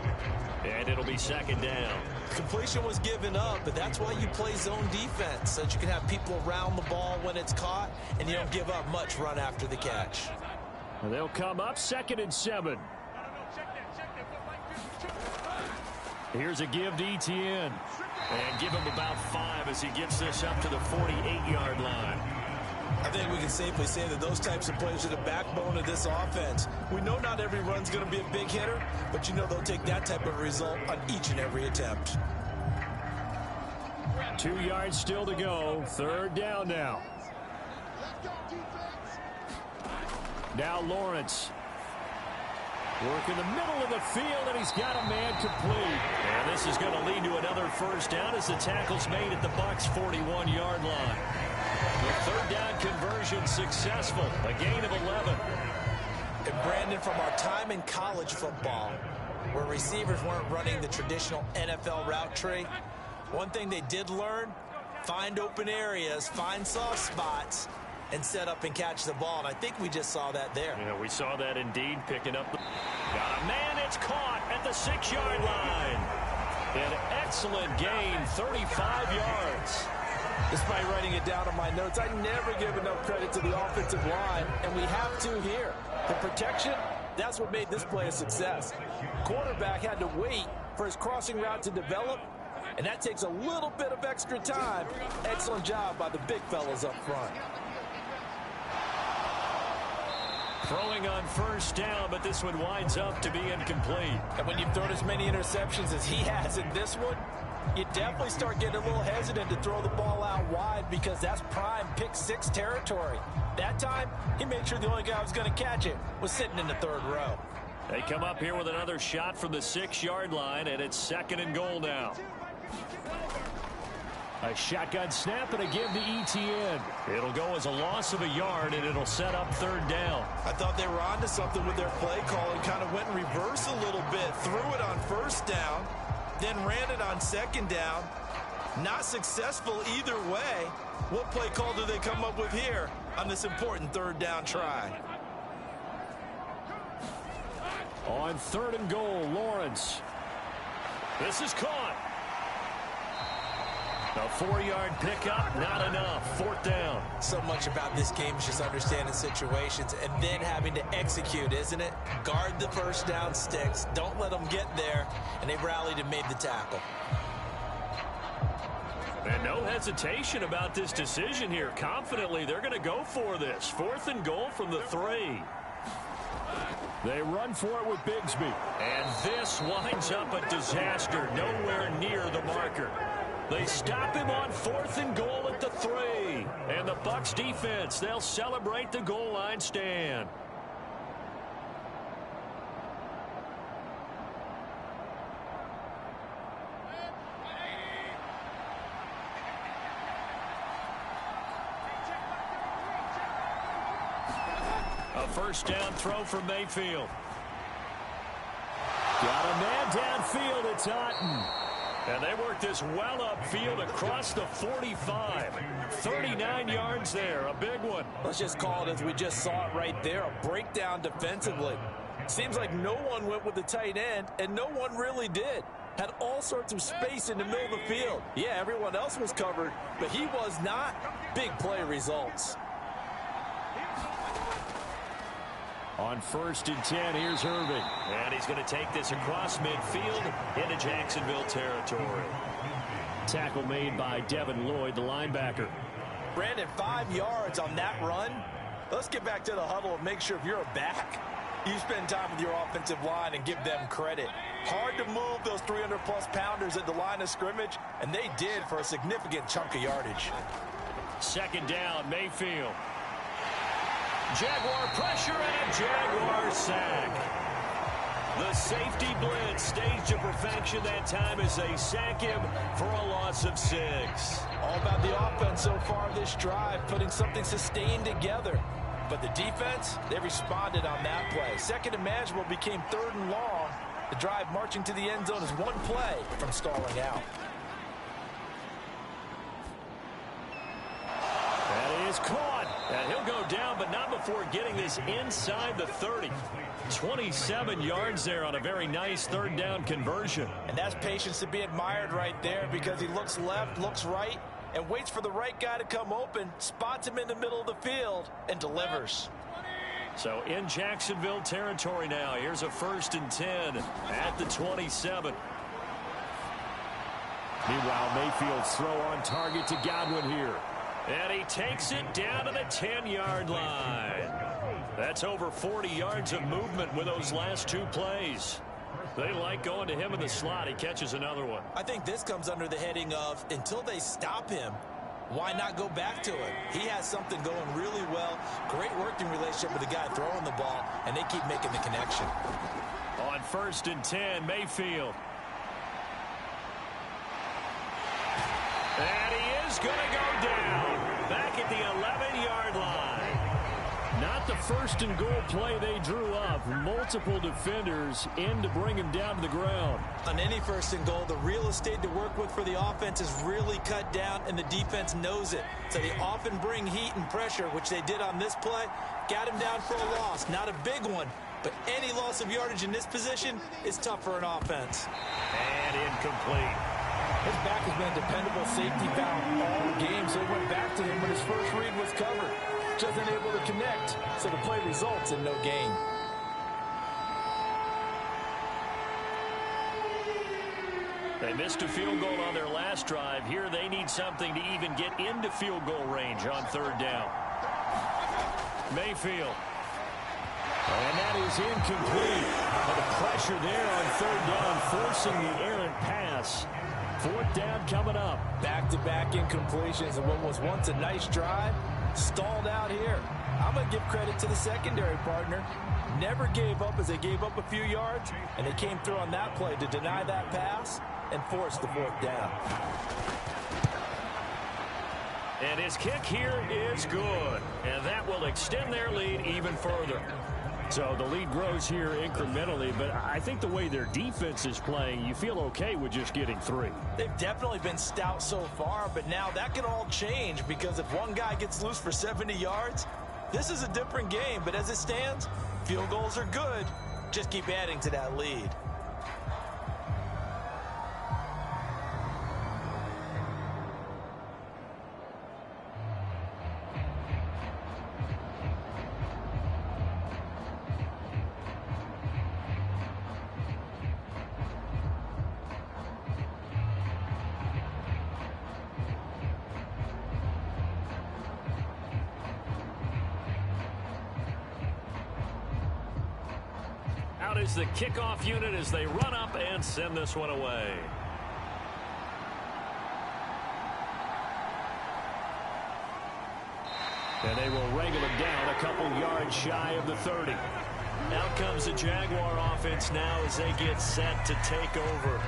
And it'll be second down. Completion was given up, but that's why you play zone defense, so that you can have people around the ball when it's caught, and you don't give up much run after the catch. And they'll come up 2nd and 7. Here's a give to Etienne. And give him about 5 as he gets this up to the 48-yard line. I think we can safely say that those types of plays are the backbone of this offense. We know not every run's going to be a big hitter, but you know they'll take that type of result on each and every attempt. 2 yards still to go. 3rd down now. Now Lawrence. Work in the middle of the field, and he's got a man complete. And this is going to lead to another first down as the tackle's made at the Bucs' 41-yard line. The 3rd down conversion successful. A gain of 11. And Brandon, from our time in college football, where receivers weren't running the traditional NFL route tree, one thing they did learn, find open areas, find soft spots, and set up and catch the ball. And I think we just saw that there. Yeah, we saw that indeed, picking up. Got a man, it's caught at the 6-yard line. An excellent gain, 35 yards. Despite writing it down on my notes, I never give enough credit to the offensive line, and we have to here. The protection, that's what made this play a success. Quarterback had to wait for his crossing route to develop, and that takes a little bit of extra time. Excellent job by the big fellas up front. Throwing on first down, but this one winds up to be incomplete. And when you've thrown as many interceptions as he has in this one, you definitely start getting a little hesitant to throw the ball out wide, because that's prime pick-6 territory. That time, he made sure the only guy who was going to catch it was sitting in the 3rd row. They come up here with another shot from the 6-yard line, and it's 2nd and goal now. A shotgun snap and a give to Etienne. It'll go as a loss of a yard, and it'll set up 3rd down. I thought they were onto something with their play call and kind of went in reverse a little bit. Threw it on 1st down, then ran it on 2nd down. Not successful either way. What play call do they come up with here on this important third down try? On 3rd and goal, Lawrence. This is caught. A 4-yard pickup, not enough. 4th down. So much about this game is just understanding situations and then having to execute, isn't it? Guard the first down sticks. Don't let them get there. And they rallied and made the tackle. And no hesitation about this decision here. Confidently, they're going to go for this. 4th and goal from the 3. They run for it with Bigsby. And this winds up a disaster. Nowhere near the marker. They stop him on 4th and goal at the 3. And the Bucs defense, they'll celebrate the goal line stand. A first down throw from Mayfield. Got a man downfield. It's Otten. And they work this well upfield across the 45. 39 yards there, a big one. Let's just call it as we just saw it right there, a breakdown defensively. Seems like no one went with the tight end, and no one really did. Had all sorts of space in the middle of the field. Yeah, everyone else was covered, but he was not. Big play results. On 1st and 10, here's Irving. And he's going to take this across midfield into Jacksonville territory. Tackle made by Devin Lloyd, the linebacker. Brandon, 5 yards on that run. Let's get back to the huddle and make sure if you're a back, you spend time with your offensive line and give them credit. Hard to move those 300-plus pounders at the line of scrimmage, and they did for a significant chunk of yardage. 2nd down, Mayfield. Jaguar pressure and a Jaguar sack. The safety blitz staged to perfection that time as they sack him for a loss of 6. All about the offense so far this drive, putting something sustained together. But the defense, they responded on that play. 2nd and manageable became 3rd and long. The drive marching to the end zone is one play from stalling out. That is caught. And he'll go down, but not before getting this inside the 30. 27 yards there on a very nice 3rd down conversion. And that's patience to be admired right there, because he looks left, looks right, and waits for the right guy to come open, spots him in the middle of the field, and delivers. So in Jacksonville territory now. Here's a 1st and 10 at the 27. Meanwhile, Mayfield's throw on target to Godwin here. And he takes it down to the 10-yard line. That's over 40 yards of movement with those last 2 plays. They like going to him in the slot. He catches another one. I think this comes under the heading of, until they stop him, why not go back to it? He has something going really well. Great working relationship with the guy throwing the ball, and they keep making the connection. On 1st and 10, Mayfield. And he is going to go down back at the 11-yard line. Not the 1st and goal play they drew up. Multiple defenders in to bring him down to the ground. On any 1st and goal, the real estate to work with for the offense is really cut down, and the defense knows it. So they often bring heat and pressure, which they did on this play. Got him down for a loss. Not a big one, but any loss of yardage in this position is tough for an offense. And incomplete. His back has been a dependable safety valve all game, so he went back to him when his first read was covered. Just unable to connect, so the play results in no gain. They missed a field goal on their last drive. Here they need something to even get into field goal range on 3rd down. Mayfield. And that is incomplete. But the pressure there on 3rd down, forcing the errant pass. 4th down coming up. Back-to-back incompletions, and what was once a nice drive stalled out here. I'm going to give credit to the secondary partner. Never gave up as they gave up a few yards, and they came through on that play to deny that pass and force the 4th down. And his kick here is good, and that will extend their lead even further. So the lead grows here incrementally, but I think the way their defense is playing, you feel okay with just getting 3. They've definitely been stout so far, but now that can all change because if one guy gets loose for 70 yards, this is a different game. But as it stands, field goals are good. Just keep adding to that lead. Out is the kickoff unit as they run up and send this one away. And they will wrangle him down a couple yards shy of the 30. Out comes the Jaguar offense now as they get set to take over.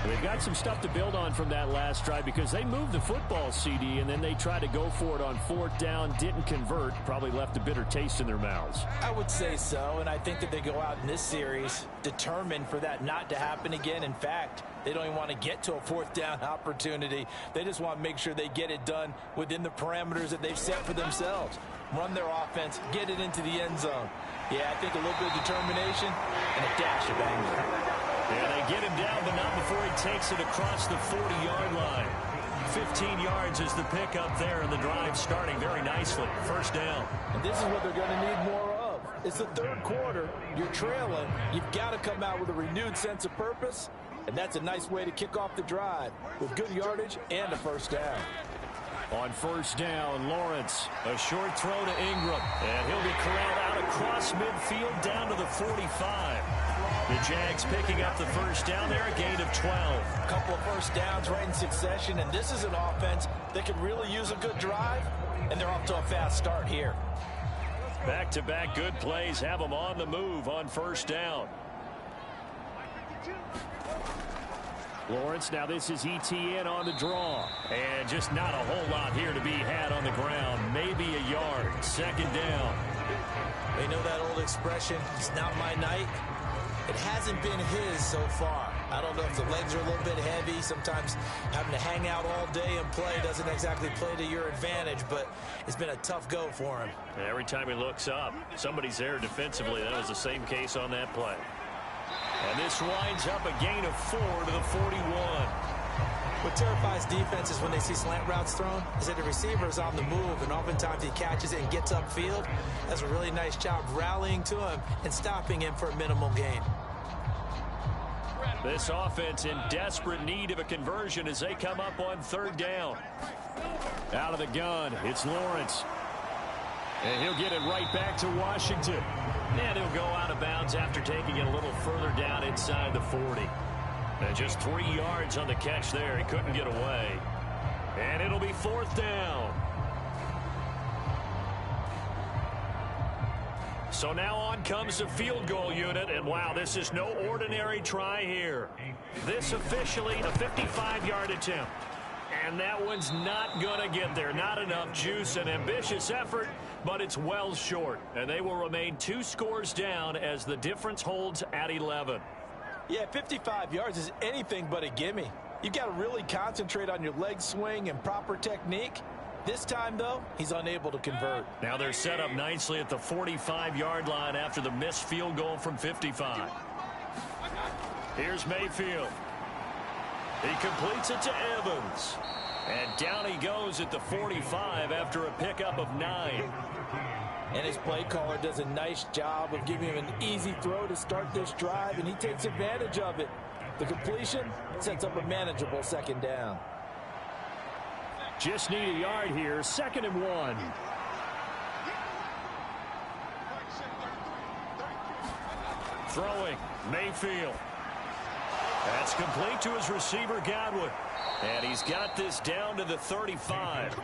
They've got some stuff to build on from that last drive because they moved the football, CD, and then they tried to go for it on 4th down, didn't convert, probably left a bitter taste in their mouths. I would say so, and I think that they go out in this series determined for that not to happen again. In fact, they don't even want to get to a 4th down opportunity. They just want to make sure they get it done within the parameters that they've set for themselves. Run their offense, get it into the end zone. Yeah, I think a little bit of determination and a dash of anger. Yeah, they get him down, but not before he takes it across the 40-yard line. 15 yards is the pickup there, and the drive starting very nicely. 1st down. And this is what they're going to need more of. It's the 3rd quarter. You're trailing. You've got to come out with a renewed sense of purpose, and that's a nice way to kick off the drive with good yardage and a 1st down. On 1st down, Lawrence. A short throw to Ingram, and he'll be corralled out across midfield down to the 45. The Jags picking up the 1st down there, a gain of 12. A couple of 1st downs right in succession, and this is an offense that could really use a good drive, and they're off to a fast start here. Back-to-back good plays have them on the move on 1st down. Lawrence, now this is ETN on the draw. And just not a whole lot here to be had on the ground. Maybe a yard. 2nd down. They know that old expression, it's not my night. It hasn't been his so far. I don't know if the legs are a little bit heavy. Sometimes having to hang out all day and play doesn't exactly play to your advantage, but it's been a tough go for him. Every time he looks up, somebody's there defensively. That was the same case on that play. And this winds up a gain of 4 to the 41. What terrifies defenses when they see slant routes thrown is that the receiver is on the move, and oftentimes he catches it and gets upfield. Does a really nice job rallying to him and stopping him for a minimal gain. This offense in desperate need of a conversion as they come up on 3rd down. Out of the gun, it's Lawrence. And he'll get it right back to Washington. And he'll go out of bounds after taking it a little further down inside the 40. And just 3 yards on the catch there. He couldn't get away. And it'll be 4th down. So now on comes the field goal unit. And wow, this is no ordinary try here. This officially a 55-yard attempt. And that one's not going to get there. Not enough juice. An ambitious effort, but it's well short. And they will remain 2 scores down as the difference holds at 11. Yeah, 55 yards is anything but a gimme. You've got to really concentrate on your leg swing and proper technique. This time, though, he's unable to convert. Now they're set up nicely at the 45-yard line after the missed field goal from 55. Here's Mayfield. He completes it to Evans. And down he goes at the 45 after a pickup of 9. And his play caller does a nice job of giving him an easy throw to start this drive, and he takes advantage of it. The completion sets up a manageable 2nd down. Just need a yard here. 2nd and 1. Throwing, Mayfield. That's complete to his receiver, Godwin. And he's got this down to the 35.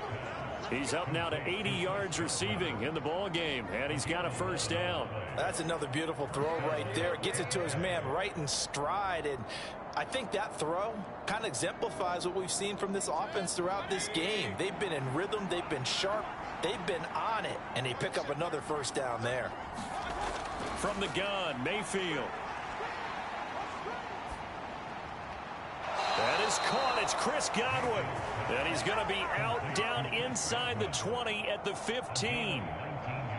He's up now to 80 yards receiving in the ball game, and he's got a 1st down. That's another beautiful throw right there. Gets it to his man right in stride, and I think that throw kind of exemplifies what we've seen from this offense throughout this game. They've been in rhythm, they've been sharp, they've been on it, and they pick up another 1st down there. from the gun, Mayfield. That is caught. It's Chris Godwin. And he's going to be out down inside the 20 at the 15.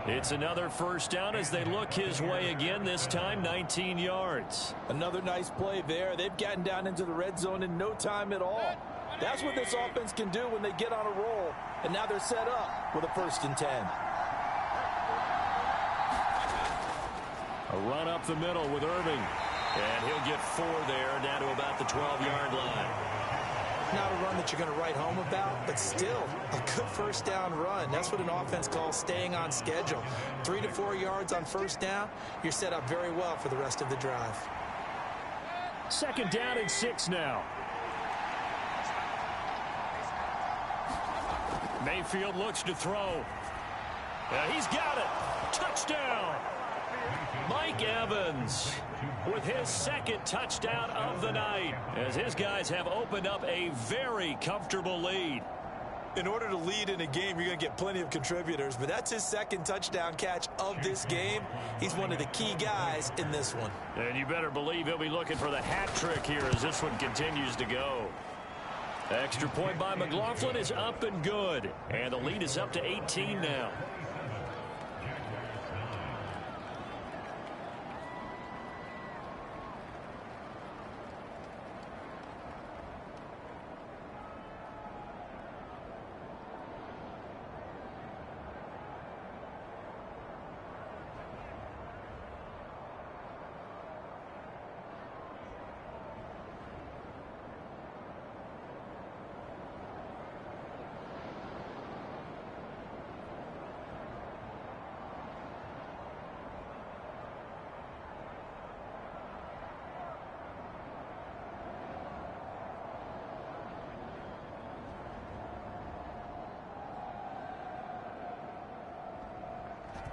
It's another first down as they look his way again, this time 19 yards. Another nice play there. They've gotten down into the red zone in no time at all. That's what this offense can do when they get on a roll. And now they're set up with a 1st and 10. A run up the middle with Irving. And he'll get 4 there, down to about the 12-yard line. Not a run that you're going to write home about, but still a good first down run. That's what an offense calls staying on schedule. 3 to 4 yards on first down, you're set up very well for the rest of the drive. 2nd down and 6 now. Mayfield looks to throw. He's got it. Touchdown. Mike Evans with his 2nd touchdown of the night, as his guys have opened up a very comfortable lead. In order to lead in a game, you're going to get plenty of contributors, but that's his 2nd touchdown catch of this game. He's one of the key guys in this one. And you better believe he'll be looking for the hat trick here as this one continues to go. Extra point by McLaughlin is up and good, and the lead is up to 18 now.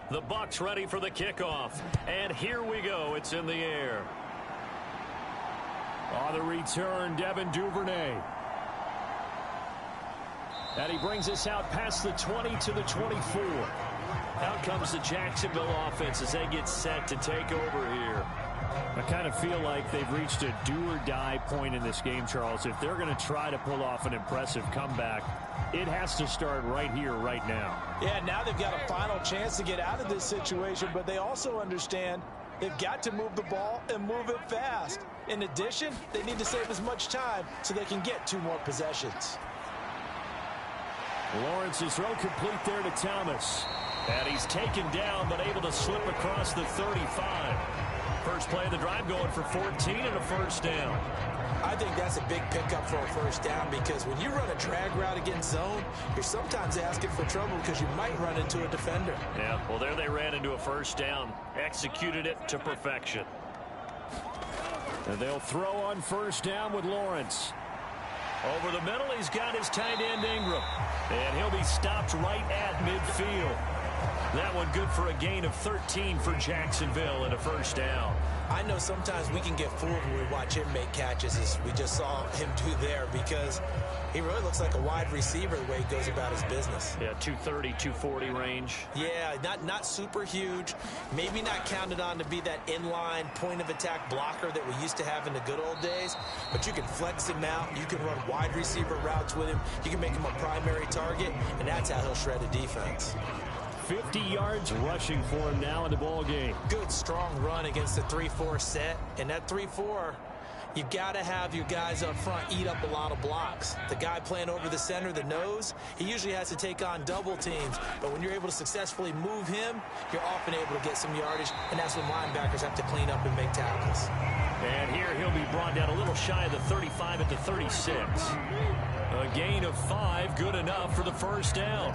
The Bucs ready for the kickoff. And here we go. It's in the air. On the return, Devin Duvernay. And he brings us out past the 20 to the 24. Out comes the Jacksonville offense as they get set to take over here. I kind of feel like they've reached a do-or-die point in this game, Charles. If they're going to try to pull off an impressive comeback, it has to start right here, right now. Yeah, now they've got a final chance to get out of this situation, but they also understand they've got to move the ball and move it fast. In addition, they need to save as much time so they can get 2 more possessions. Lawrence's throw complete there to Thomas. And he's taken down but able to slip across the 35. First play of the drive going for 14 and a first down. I think that's a big pickup for a first down because when you run a drag route against zone, you're sometimes asking for trouble because you might run into a defender. Yeah, well, there they ran into a first down. Executed it to perfection. And they'll throw on first down with Lawrence. Over the middle, he's got his tight end Ingram. And he'll be stopped right at midfield. That one good for a gain of 13 for Jacksonville and a first down. I know sometimes we can get fooled when we watch him make catches as we just saw him do there because he really looks like a wide receiver the way he goes about his business. Yeah, 230, 240 range. Yeah, not super huge. Maybe not counted on to be that inline point-of-attack blocker that we used to have in the good old days, but you can flex him out. You can run wide receiver routes with him. You can make him a primary target, and that's how he'll shred a defense. 50 yards rushing for him now in the ball game. Good, strong run against the 3-4 set. And that 3-4, you've got to have your guys up front eat up a lot of blocks. The guy playing over the center, the nose, he usually has to take on double teams. But when you're able to successfully move him, you're often able to get some yardage. And that's when linebackers have to clean up and make tackles. And here he'll be brought down a little shy of the 35 at the 36. A gain of 5, good enough for the first down.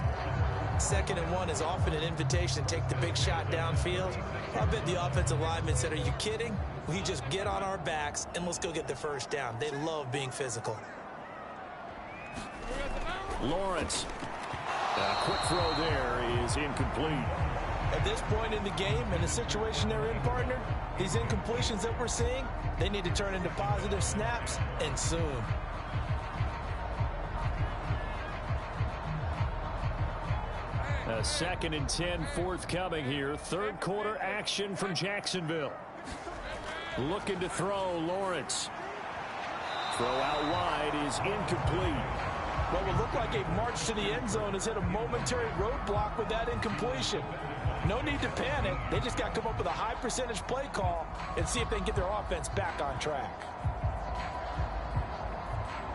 2nd and 1 is often an invitation to take the big shot downfield. I bet the offensive linemen said, are you kidding? We just get on our backs and let's go get the first down. They love being physical. Lawrence. A quick throw there is incomplete. At this point in the game, in the situation they're in, partner, these incompletions that we're seeing, they need to turn into positive snaps, and soon. A 2nd and 10 forthcoming here. Third quarter action from Jacksonville. Looking to throw, Lawrence. Throw out wide is incomplete. What would look like a march to the end zone has hit a momentary roadblock with that incompletion. No need to panic. They just got to come up with a high percentage play call and see if they can get their offense back on track.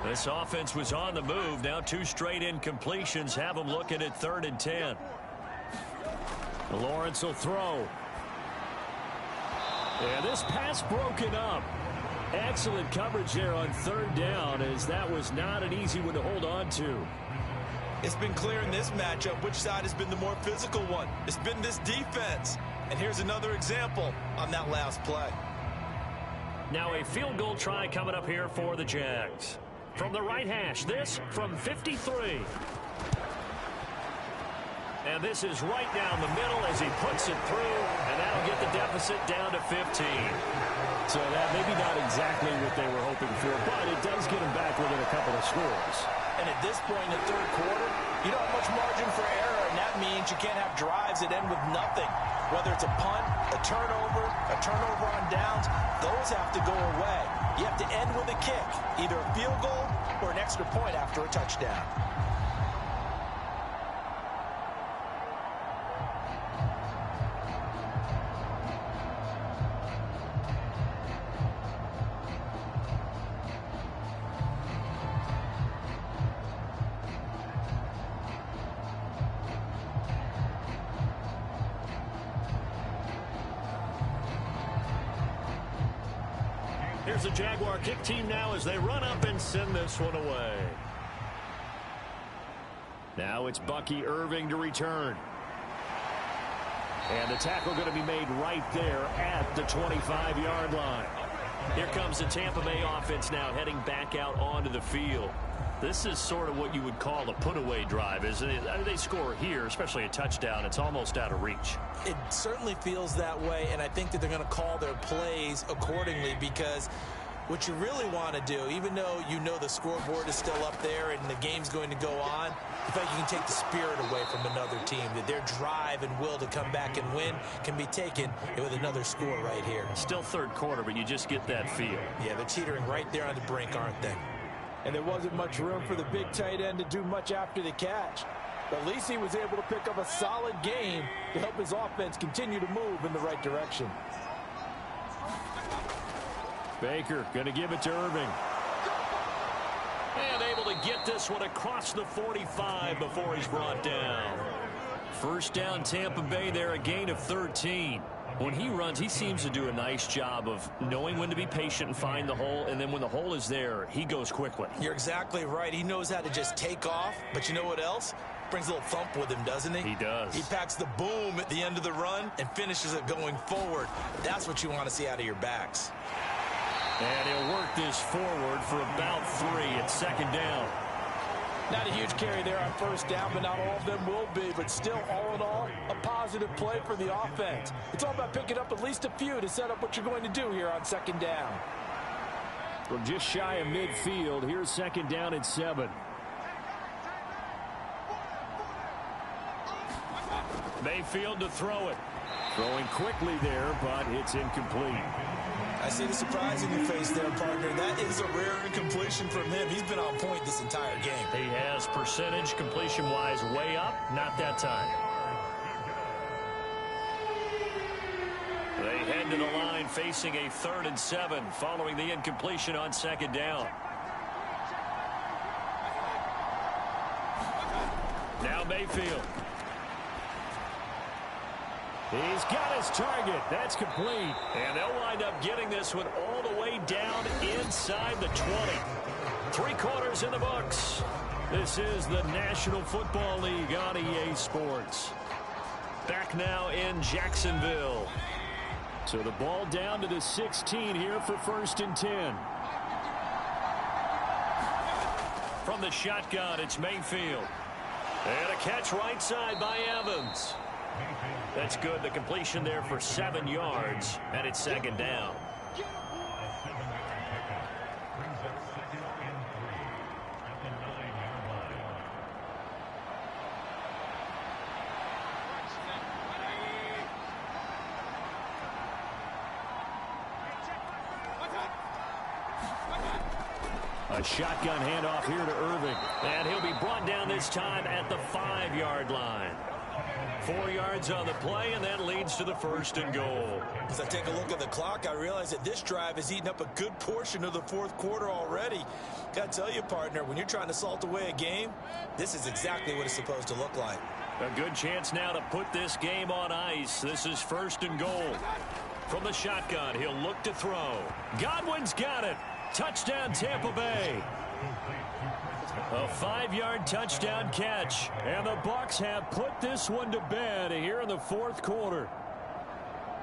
This offense was on the move. Now 2 straight incompletions have them looking at 3rd and 10. Lawrence will throw. And this pass broken up. Excellent coverage there on 3rd down, as that was not an easy one to hold on to. It's been clear in this matchup which side has been the more physical one. It's been this defense. And here's another example on that last play. Now a field goal try coming up here for the Jags. From the right hash, this from 53. And this is right down the middle as he puts it through, and that'll get the deficit down to 15. So that maybe not exactly what they were hoping for, but it does get them back within a couple of scores. And at this point in the third quarter, you don't have much margin for error, and that means you can't have drives that end with nothing. Whether it's a punt, a turnover on downs, those have to go away. You have to end with a kick, either a field goal or an extra point after a touchdown. Here's the Jaguar kick team now as they run up and send this one away. Now it's Bucky Irving to return. And the tackle going to be made right there at the 25-yard line. Here comes the Tampa Bay offense now heading back out onto the field. This is sort of what you would call a put-away drive, isn't it? I mean, they score here, especially a touchdown. It's almost out of reach. It certainly feels that way, and I think that they're going to call their plays accordingly, because what you really want to do, even though you know the scoreboard is still up there and the game's going to go on, I feel like you can take the spirit away from another team, that their drive and will to come back and win can be taken with another score right here. Still third quarter, but you just get that feel. Yeah, they're teetering right there on the brink, aren't they? And there wasn't much room for the big tight end to do much after the catch. But at least he was able to pick up a solid gain to help his offense continue to move in the right direction. Baker going to give it to Irving. And able to get this one across the 45 before he's brought down. First down, Tampa Bay there, a gain of 13. When he runs, he seems to do a nice job of knowing when to be patient and find the hole, and then when the hole is there, he goes quickly. You're exactly right. He knows how to just take off, but you know what else? Brings a little thump with him, doesn't he? He does. He packs the boom at the end of the run and finishes it going forward. That's what you want to see out of your backs. And he'll work this forward for about 3 at second down. Not a huge carry there on first down, but not all of them will be. But still, all in all, a positive play for the offense. It's all about picking up at least a few to set up what you're going to do here on second down. From just shy of midfield, here's second down and 7. Mayfield to throw it. Throwing quickly there, but it's incomplete. I see the surprise in your face there, partner. That is a rare incompletion from him. He's been on point this entire game. He has percentage completion-wise way up. Not that time. They head to the line facing a 3rd and 7 following the incompletion on second down. Now Mayfield. He's got his target. That's complete. And they'll wind up getting this one all the way down inside the 20. 3 quarters in the books. This is the National Football League on EA Sports. Back now in Jacksonville. So the ball down to the 16 here for 1st and 10. From the shotgun, it's Mayfield. And a catch right side by Evans. That's good. The completion there for 7 yards, and it's second down. A shotgun handoff here to Irving. And he'll be brought down this time at the 5-yard line. 4 yards on the play, and that leads to the 1st and goal. As I take a look at the clock, I realize that this drive has eaten up a good portion of the 4th quarter already. Got to tell you, partner, when you're trying to salt away a game, this is exactly what it's supposed to look like. A good chance now to put this game on ice. This is 1st and goal. From the shotgun, he'll look to throw. Godwin's got it. Touchdown, Tampa Bay. A 5-yard touchdown catch. And the Bucs have put this one to bed here in the 4th quarter.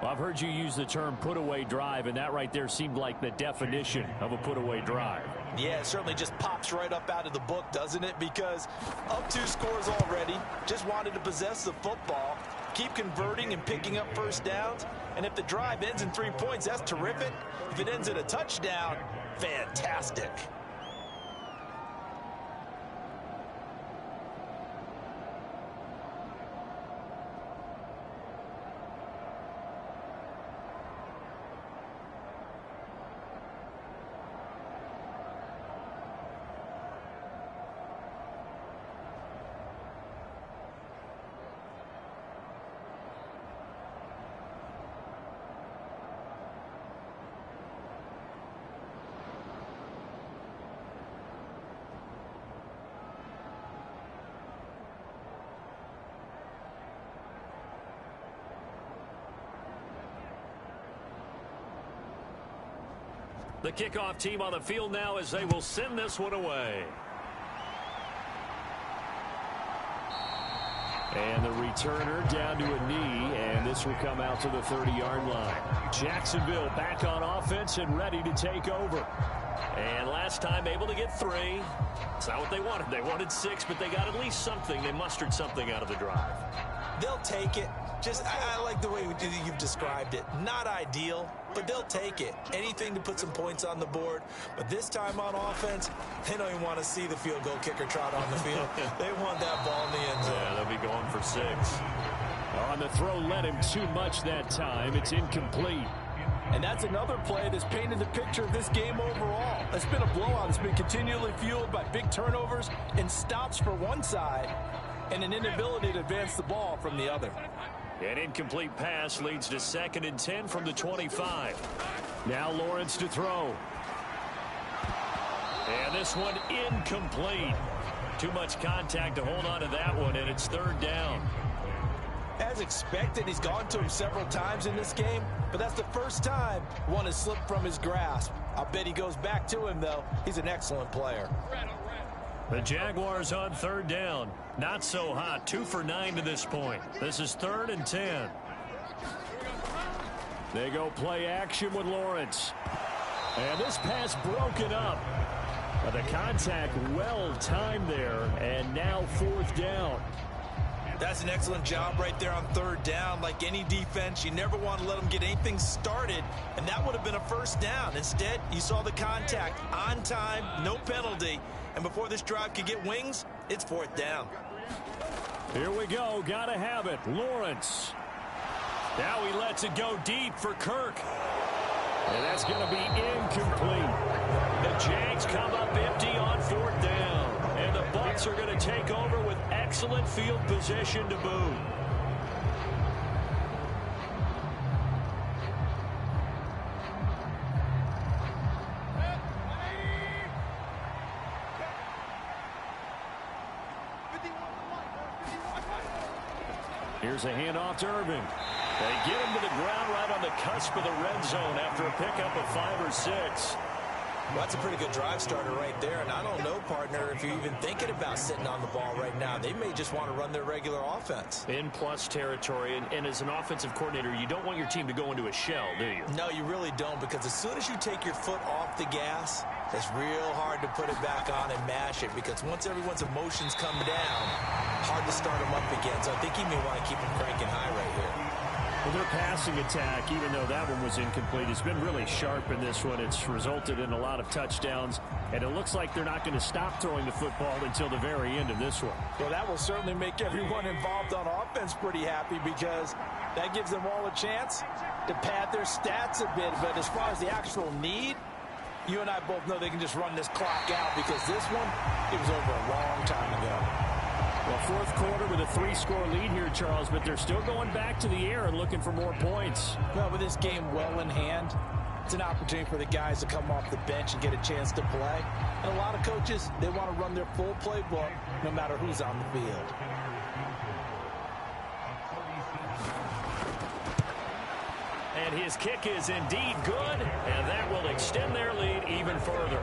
Well, I've heard you use the term put-away drive, and that right there seemed like the definition of a put-away drive. Yeah, it certainly just pops right up out of the book, doesn't it? Because up 2 scores already, just wanted to possess the football, keep converting and picking up 1st downs. And if the drive ends in 3 points, that's terrific. If it ends in a touchdown, fantastic. The kickoff team on the field now as they will send this one away. And the returner down to a knee, and this will come out to the 30-yard line. Jacksonville back on offense and ready to take over. And last time able to get 3. It's not what they wanted. They wanted 6, but they got at least something. They mustered something out of the drive. They'll take it. Just, I like the way you've described it. Not ideal, but they'll take it. Anything to put some points on the board. But this time on offense, they don't even want to see the field goal kicker trot on the field. They want that ball in the end zone. Yeah, they'll be going for 6. On the throw, led him too much that time. It's incomplete. And that's another play that's painted the picture of this game overall. It's been a blowout. It's been continually fueled by big turnovers and stops for one side and an inability to advance the ball from the other. An incomplete pass leads to 2nd and 10 from the 25. Now Lawrence to throw. And this one incomplete. Too much contact to hold on to that one, and it's 3rd down. As expected, he's gone to him several times in this game, but that's the first time one has slipped from his grasp. I'll bet he goes back to him, though. He's an excellent player. The Jaguars on 3rd down. Not so hot. 2 for 9 to this point. This is 3rd and 10. They go play action with Lawrence. And this pass broken up. The contact well timed there, and now 4th down. That's an excellent job right there on 3rd down. Like any defense, you never want to let them get anything started, and that would have been a 1st down. Instead, you saw the contact on time, no penalty, and before this drive could get wings, it's 4th down. Here we go. Gotta have it. Lawrence. Now he lets it go deep for Kirk. And that's going to be incomplete. The Jags come up empty on 4th down. And the Bucs are going to take over with excellent field position to boot. Here's a handoff to Irving. They get him to the ground right on the cusp of the red zone after a pickup of 5 or 6. Well, that's a pretty good drive starter right there, and I don't know, partner, if you're even thinking about sitting on the ball right now. They may just want to run their regular offense. In plus territory, and as an offensive coordinator, you don't want your team to go into a shell, do you? No, you really don't, because as soon as you take your foot off the gas, it's real hard to put it back on and mash it, because once everyone's emotions come down, hard to start them up again. So I think he may want to keep them cranking high right here. Well, their passing attack, even though that one was incomplete, has been really sharp in this one. It's resulted in a lot of touchdowns, and it looks like they're not going to stop throwing the football until the very end of this one. Well, that will certainly make everyone involved on offense pretty happy, because that gives them all a chance to pad their stats a bit. But as far as the actual need, you and I both know they can just run this clock out because this one, it was over a long time ago. Well, fourth quarter with a 3-score lead here, Charles, but they're still going back to the air and looking for more points. Well, with this game well in hand, it's an opportunity for the guys to come off the bench and get a chance to play. And a lot of coaches, they want to run their full playbook no matter who's on the field. And his kick is indeed good, and that will extend their lead even further.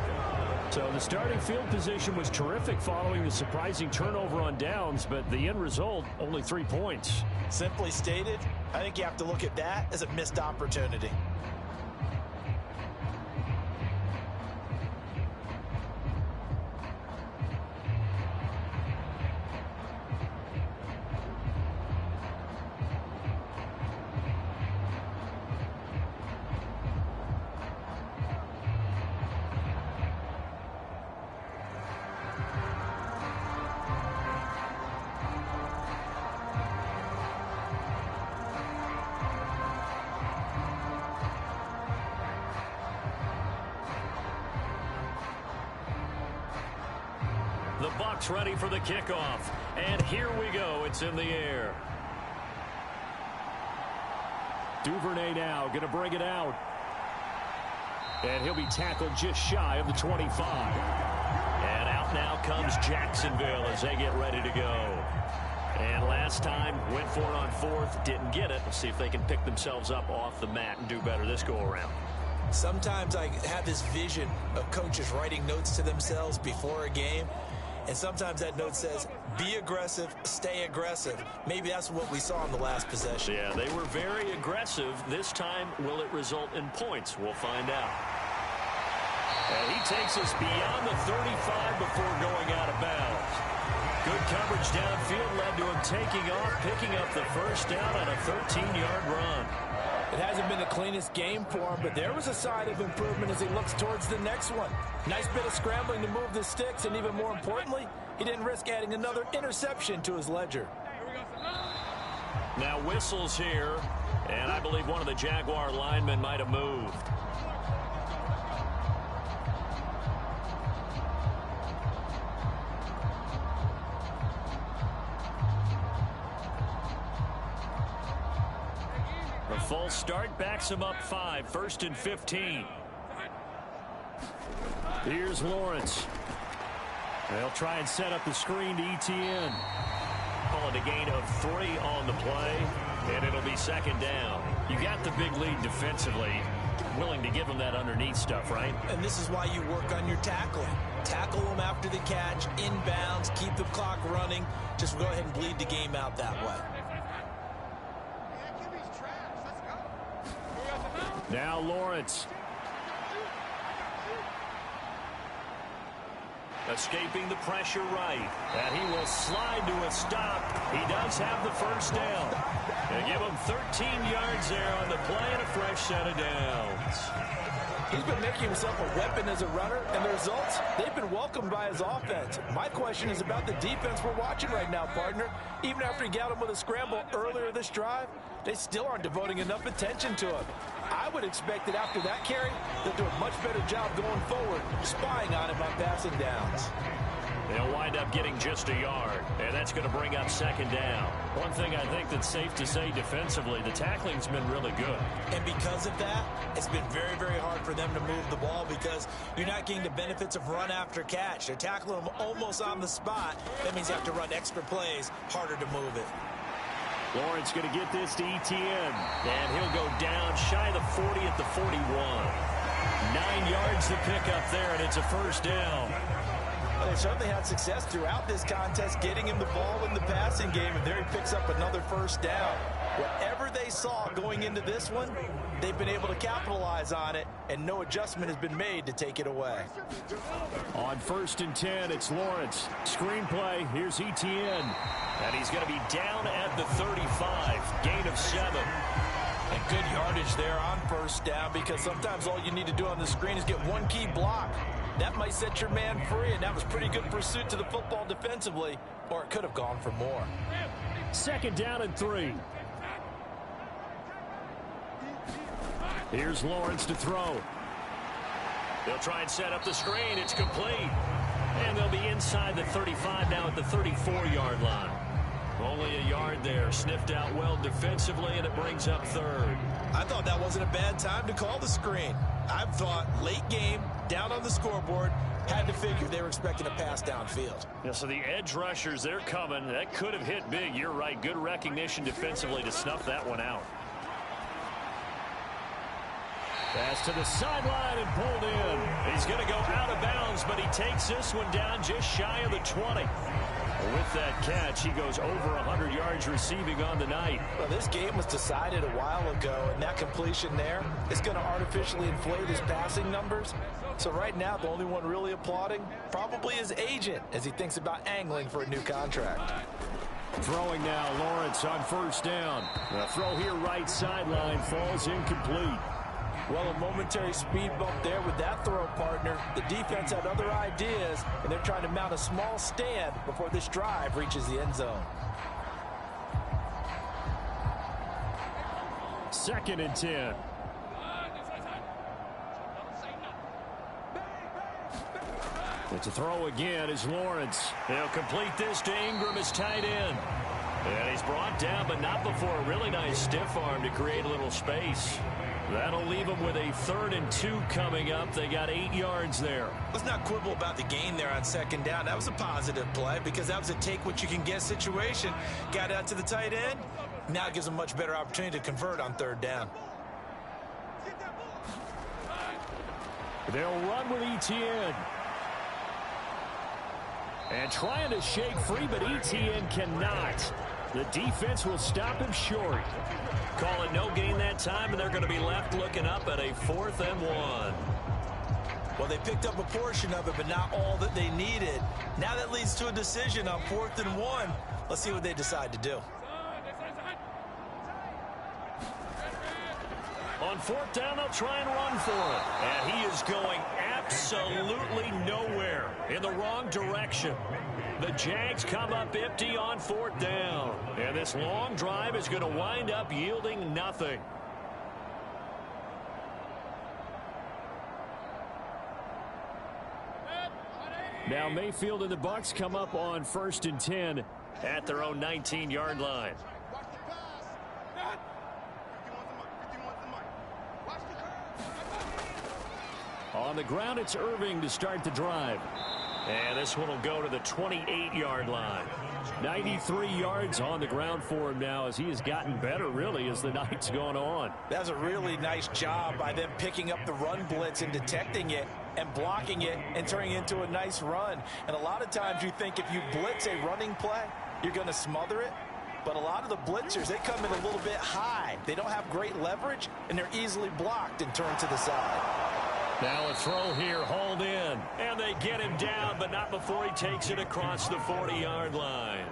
So the starting field position was terrific following the surprising turnover on downs, but the end result, only 3 points. Simply stated, I think you have to look at that as a missed opportunity. The Bucs ready for the kickoff. And here we go. It's in the air. Duvernay now going to bring it out. And he'll be tackled just shy of the 25. And out now comes Jacksonville as they get ready to go. And last time, went for it on fourth, didn't get it. We'll see if they can pick themselves up off the mat and do better this go-around. Sometimes I have this vision of coaches writing notes to themselves before a game. And sometimes that note says, be aggressive, stay aggressive. Maybe that's what we saw in the last possession. Yeah, they were very aggressive. This time, will it result in points? We'll find out. And he takes us beyond the 35 before going out of bounds. Good coverage downfield led to him taking off, picking up the first down on a 13-yard run. It hasn't been the cleanest game for him, but there was a sign of improvement as he looks towards the next one. Nice bit of scrambling to move the sticks, and even more importantly, he didn't risk adding another interception to his ledger. Now whistles here, and I believe one of the Jaguar linemen might have moved. A false start backs him up 5, 1st and 15. Here's Lawrence. They'll try and set up the screen to ETN. Calling a gain of 3 on the play, and it'll be second down. You got the big lead defensively. Willing to give them that underneath stuff, right? And this is why you work on your tackling. Tackle them after the catch, inbounds, keep the clock running. Just go ahead and bleed the game out that way. Now Lawrence. Escaping the pressure right. And he will slide to a stop. He does have the first down. They give him 13 yards there on the play and a fresh set of downs. He's been making himself a weapon as a runner, and the results, they've been welcomed by his offense. My question is about the defense we're watching right now, partner. Even after he got him with a scramble earlier this drive, they still aren't devoting enough attention to him. I would expect that after that carry, they'll do a much better job going forward, spying on him on passing downs. They'll wind up getting just a yard, and that's going to bring up second down. One thing I think that's safe to say defensively, the tackling's been really good. And because of that, it's been very, very hard for them to move the ball because you're not getting the benefits of run after catch. They're tackling them almost on the spot. That means you have to run extra plays, harder to move it. Lawrence going to get this to ETN. And he'll go down shy of the 40 at the 41. 9 yards to pick up there, and it's a first down. Well, they certainly had success throughout this contest getting him the ball in the passing game, and there he picks up another first down. Whatever they saw going into this one, they've been able to capitalize on it, and no adjustment has been made to take it away. On 1st and 10, it's Lawrence. Screenplay, here's ETN. And he's going to be down at the 35, gain of 7. And good yardage there on first down because sometimes all you need to do on the screen is get one key block. That might set your man free, and that was pretty good pursuit to the football defensively, or it could have gone for more. 2nd down and 3. Here's Lawrence to throw. They'll try and set up the screen. It's complete. And they'll be inside the 35 now at the 34-yard line. Only a yard there. Sniffed out well defensively, and it brings up third. I thought that wasn't a bad time to call the screen. I thought late game, down on the scoreboard, had to figure they were expecting a pass downfield. Yeah, so the edge rushers, they're coming. That could have hit big. You're right. Good recognition defensively to snuff that one out. Pass to the sideline and pulled in. He's going to go out of bounds, but he takes this one down just shy of the 20. With that catch, he goes over 100 yards receiving on the night. Well, this game was decided a while ago, and that completion there is going to artificially inflate his passing numbers. So right now, the only one really applauding probably his agent as he thinks about angling for a new contract. Throwing now, Lawrence on first down. The throw here right sideline falls incomplete. Well, a momentary speed bump there with that throw, partner. The defense had other ideas, and they're trying to mount a small stand before this drive reaches the end zone. 2nd and 10. It's a throw again as Lawrence. He'll complete this to Ingram, his tight end. And he's brought down, but not before a really nice stiff arm to create a little space. That'll leave them with a 3rd and 2 coming up. They got 8 yards there. Let's not quibble about the gain there on 2nd down. That was a positive play because that was a take-what-you-can-get situation. Got out to the tight end. Now it gives them a much better opportunity to convert on 3rd down. They'll run with Etienne. And trying to shake free, but Etienne cannot. The defense will stop him short. Call it no gain that time, and they're going to be left looking up at a 4th and 1. Well, they picked up a portion of it, but not all that they needed. Now that leads to a decision on 4th and 1. Let's see what they decide to do. On 4th down, they'll try and run for it. And he is going absolutely nowhere, in the wrong direction. The Jags come up empty on 4th down. And this long drive is going to wind up yielding nothing. Now Mayfield and the Bucs come up on 1st and 10 at their own 19-yard line. On the ground, it's Irving to start the drive. And this one will go to the 28-yard line. 93 yards on the ground for him now as he has gotten better, really, as the night's gone on. That's a really nice job by them picking up the run blitz and detecting it and blocking it and turning it into a nice run. And a lot of times you think if you blitz a running play, you're going to smother it. But a lot of the blitzers, they come in a little bit high. They don't have great leverage, and they're easily blocked and turned to the side. Now a throw here, hauled in. And they get him down, but not before he takes it across the 40-yard line.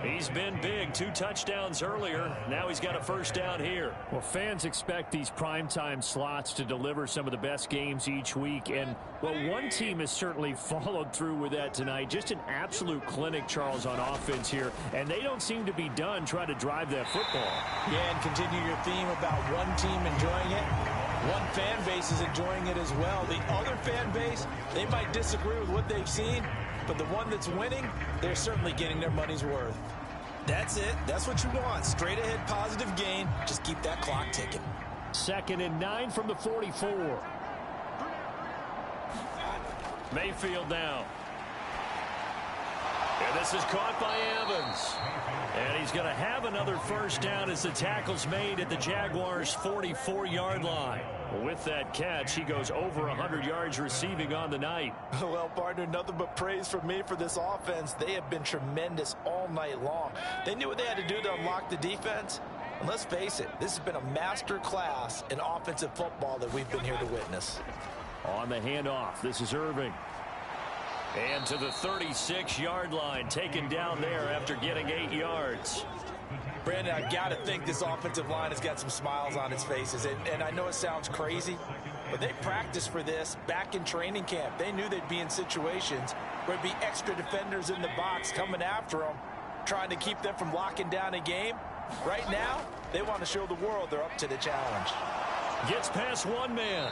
He's been big. 2 touchdowns earlier. Now he's got a 1st down here. Well, fans expect these primetime slots to deliver some of the best games each week. And, well, one team has certainly followed through with that tonight. Just an absolute clinic, Charles, on offense here. And they don't seem to be done trying to drive that football. Yeah, and continue your theme about one team enjoying it. One fan base is enjoying it as well. The other fan base, they might disagree with what they've seen, but the one that's winning, they're certainly getting their money's worth. That's it. That's what you want. Straight ahead positive gain. Just keep that clock ticking. 2nd and 9 from the 44. Mayfield now. And this is caught by Evans. And he's going to have another 1st down as the tackle's made at the Jaguars' 44-yard line. With that catch, he goes over 100 yards receiving on the night. Well, partner, nothing but praise from me for this offense. They have been tremendous all night long. They knew what they had to do to unlock the defense. And let's face it, this has been a master class in offensive football that we've been here to witness. On the handoff, this is Irving. And to the 36-yard line, taken down there after getting 8 yards. Brandon, I got to think this offensive line has got some smiles on its faces. And I know it sounds crazy, but they practiced for this back in training camp. They knew they'd be in situations where there'd be extra defenders in the box coming after them, trying to keep them from locking down a game. Right now, they want to show the world they're up to the challenge. Gets past one man.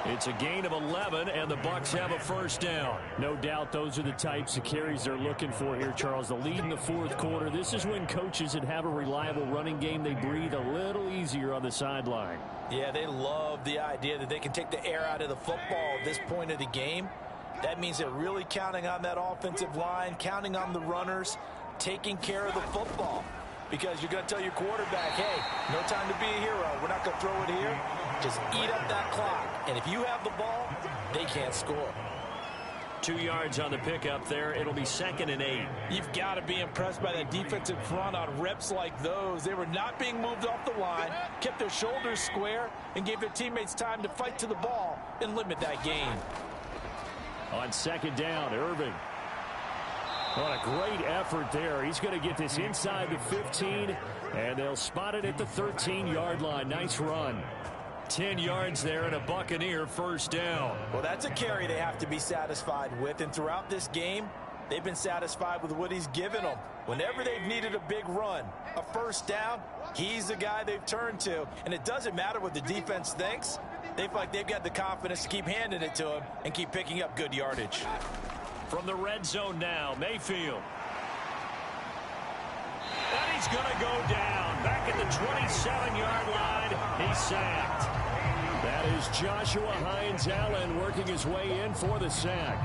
It's a gain of 11, and the Bucs have a first down. No doubt those are the types of carries they're looking for here, Charles. The lead in the fourth quarter. This is when coaches that have a reliable running game, they breathe a little easier on the sideline. Yeah, they love the idea that they can take the air out of the football at this point of the game. That means they're really counting on that offensive line, counting on the runners, taking care of the football. Because you're going to tell your quarterback, hey, no time to be a hero. We're not going to throw it here. Just eat up that clock. And if you have the ball, they can't score. 2 yards on the pickup there. It'll be 2nd and 8. You've got to be impressed by that defensive front on reps like those. They were not being moved off the line, kept their shoulders square, and gave their teammates time to fight to the ball and limit that gain. On 2nd down, Irving. What a great effort there. He's going to get this inside the 15, and they'll spot it at the 13-yard line. Nice run. 10 yards there and a Buccaneer first down. Well, that's a carry they have to be satisfied with. And throughout this game, they've been satisfied with what he's given them. Whenever they've needed a big run, a first down, he's the guy they've turned to. And it doesn't matter what the defense thinks. They feel like they've got the confidence to keep handing it to him and keep picking up good yardage. From the red zone now, Mayfield. And he's going to go down. Back at the 27-yard line, he's sacked. That is Joshua Hines-Allen working his way in for the sack.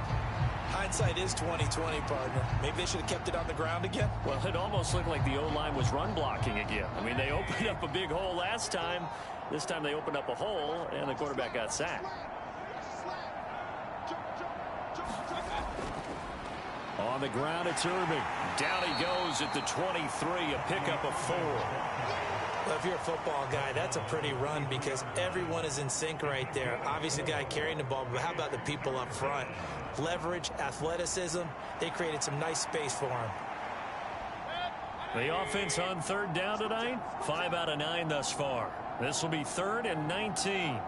Hindsight is 20/20, partner. Maybe they should have kept it on the ground again. Well, it almost looked like the O-line was run blocking again. I mean, they opened up a big hole last time. This time they opened up a hole, and the quarterback got sacked. On the ground, it's Irving. Down he goes at the 23, a pickup of 4. Well, if you're a football guy, that's a pretty run because everyone is in sync right there. Obviously, the guy carrying the ball, but how about the people up front? Leverage, athleticism, they created some nice space for him. The offense on 3rd down tonight, 5 out of 9 thus far. This will be 3rd and 19.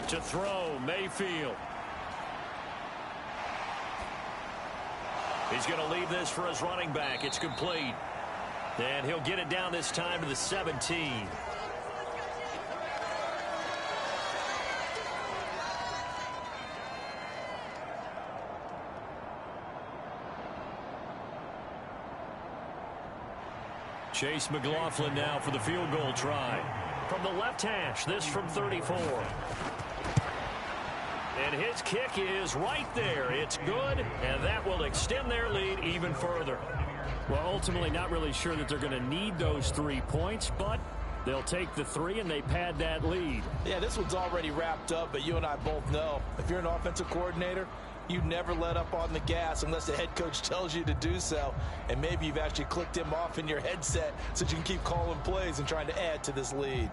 To throw, Mayfield. He's going to leave this for his running back. It's complete. And he'll get it down this time to the 17. Chase McLaughlin now for the field goal try. From the left hash, this from 34. And his kick is right there. It's good, and that will extend their lead even further. Well, ultimately not really sure that they're going to need those 3 points, but they'll take the 3 and they pad that lead. Yeah, this one's already wrapped up, but you and I both know if you're an offensive coordinator, you never let up on the gas unless the head coach tells you to do so. And maybe you've actually clicked him off in your headset so you can keep calling plays and trying to add to this lead.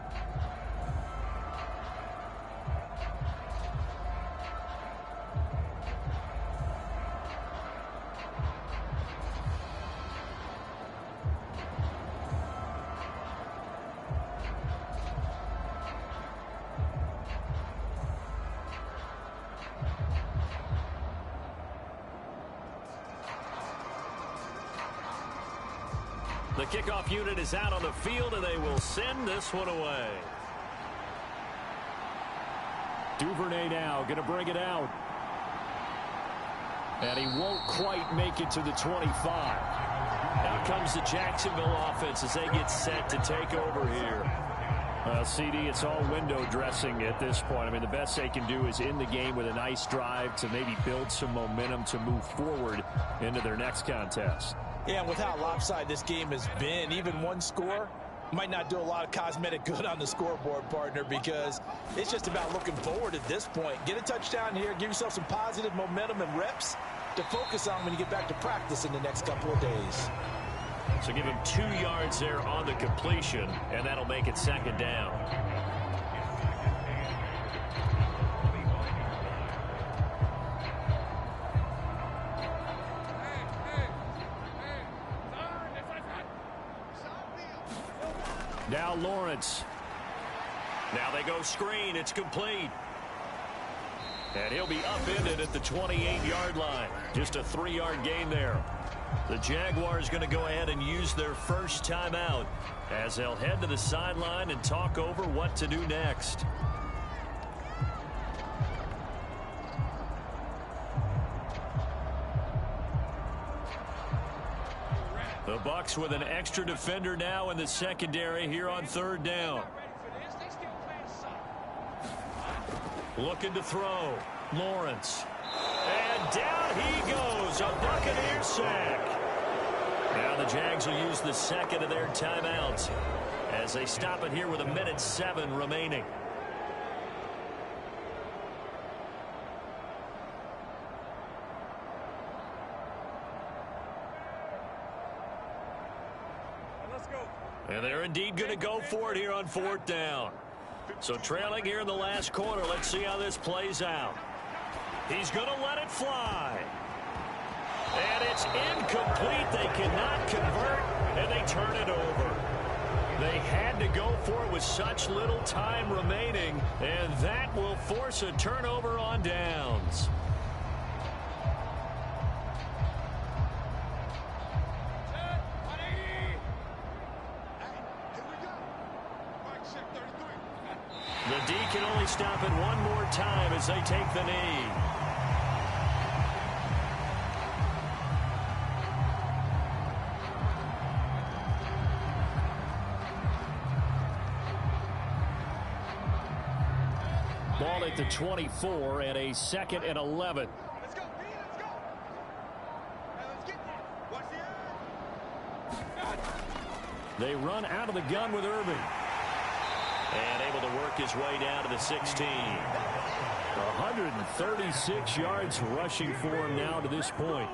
The kickoff unit is out on the field, and they will send this one away. Duvernay now going to bring it out. And he won't quite make it to the 25. Out comes the Jacksonville offense as they get set to take over here. CD, it's all window dressing at this point. I mean, the best they can do is end the game with a nice drive to maybe build some momentum to move forward into their next contest. Yeah, and with how lopsided this game has been, even one score might not do a lot of cosmetic good on the scoreboard, partner, because it's just about looking forward at this point. Get a touchdown here, give yourself some positive momentum and reps to focus on when you get back to practice in the next couple of days. So give him 2 yards there on the completion, and that'll make it 2nd down. Now Lawrence. Now they go screen. It's complete. And he'll be upended at the 28-yard line. Just a 3-yard gain there. The Jaguars going to go ahead and use their first timeout as they'll head to the sideline and talk over what to do next. The Bucs with an extra defender now in the secondary here on 3rd down. Looking to throw. Lawrence. And down he goes. A Buccaneers sack. Now the Jags will use the second of their timeouts as they stop it here with 1:07 remaining. And they're indeed going to go for it here on 4th down. So trailing here in the last quarter. Let's see how this plays out. He's going to let it fly. And it's incomplete. They cannot convert, and they turn it over. They had to go for it with such little time remaining, and that will force a turnover on downs. The D can only stop it one more time as they take the knee. Ball at the 24 and a 2nd and 11. Let's go, B, let's go. Let's get there. Watch the They run out of the gun with Irving. And able to work his way down to the 16. 136 yards rushing for him now to this point.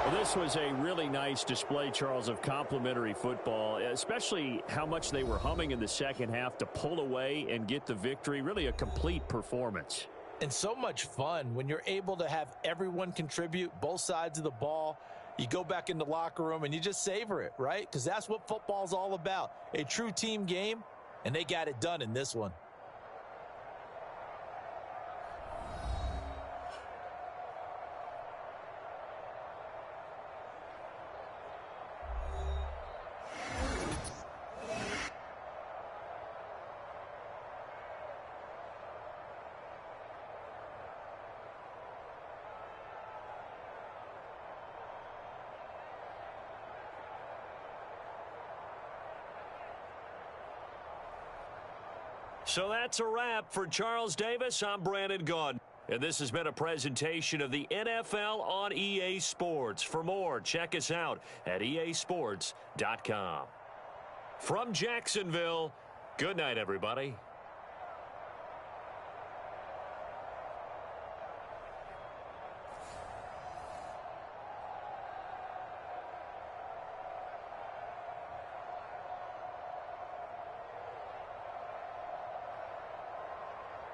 Well, this was a really nice display, Charles, of complimentary football, especially how much they were humming in the second half to pull away and get the victory. Really a complete performance. And so much fun when you're able to have everyone contribute, both sides of the ball. You go back in the locker room and you just savor it, right? Because that's what football's all about. A true team game, and they got it done in this one. So that's a wrap for Charles Davis. I'm Brandon Gaudin. And this has been a presentation of the NFL on EA Sports. For more, check us out at easports.com. From Jacksonville, good night, everybody.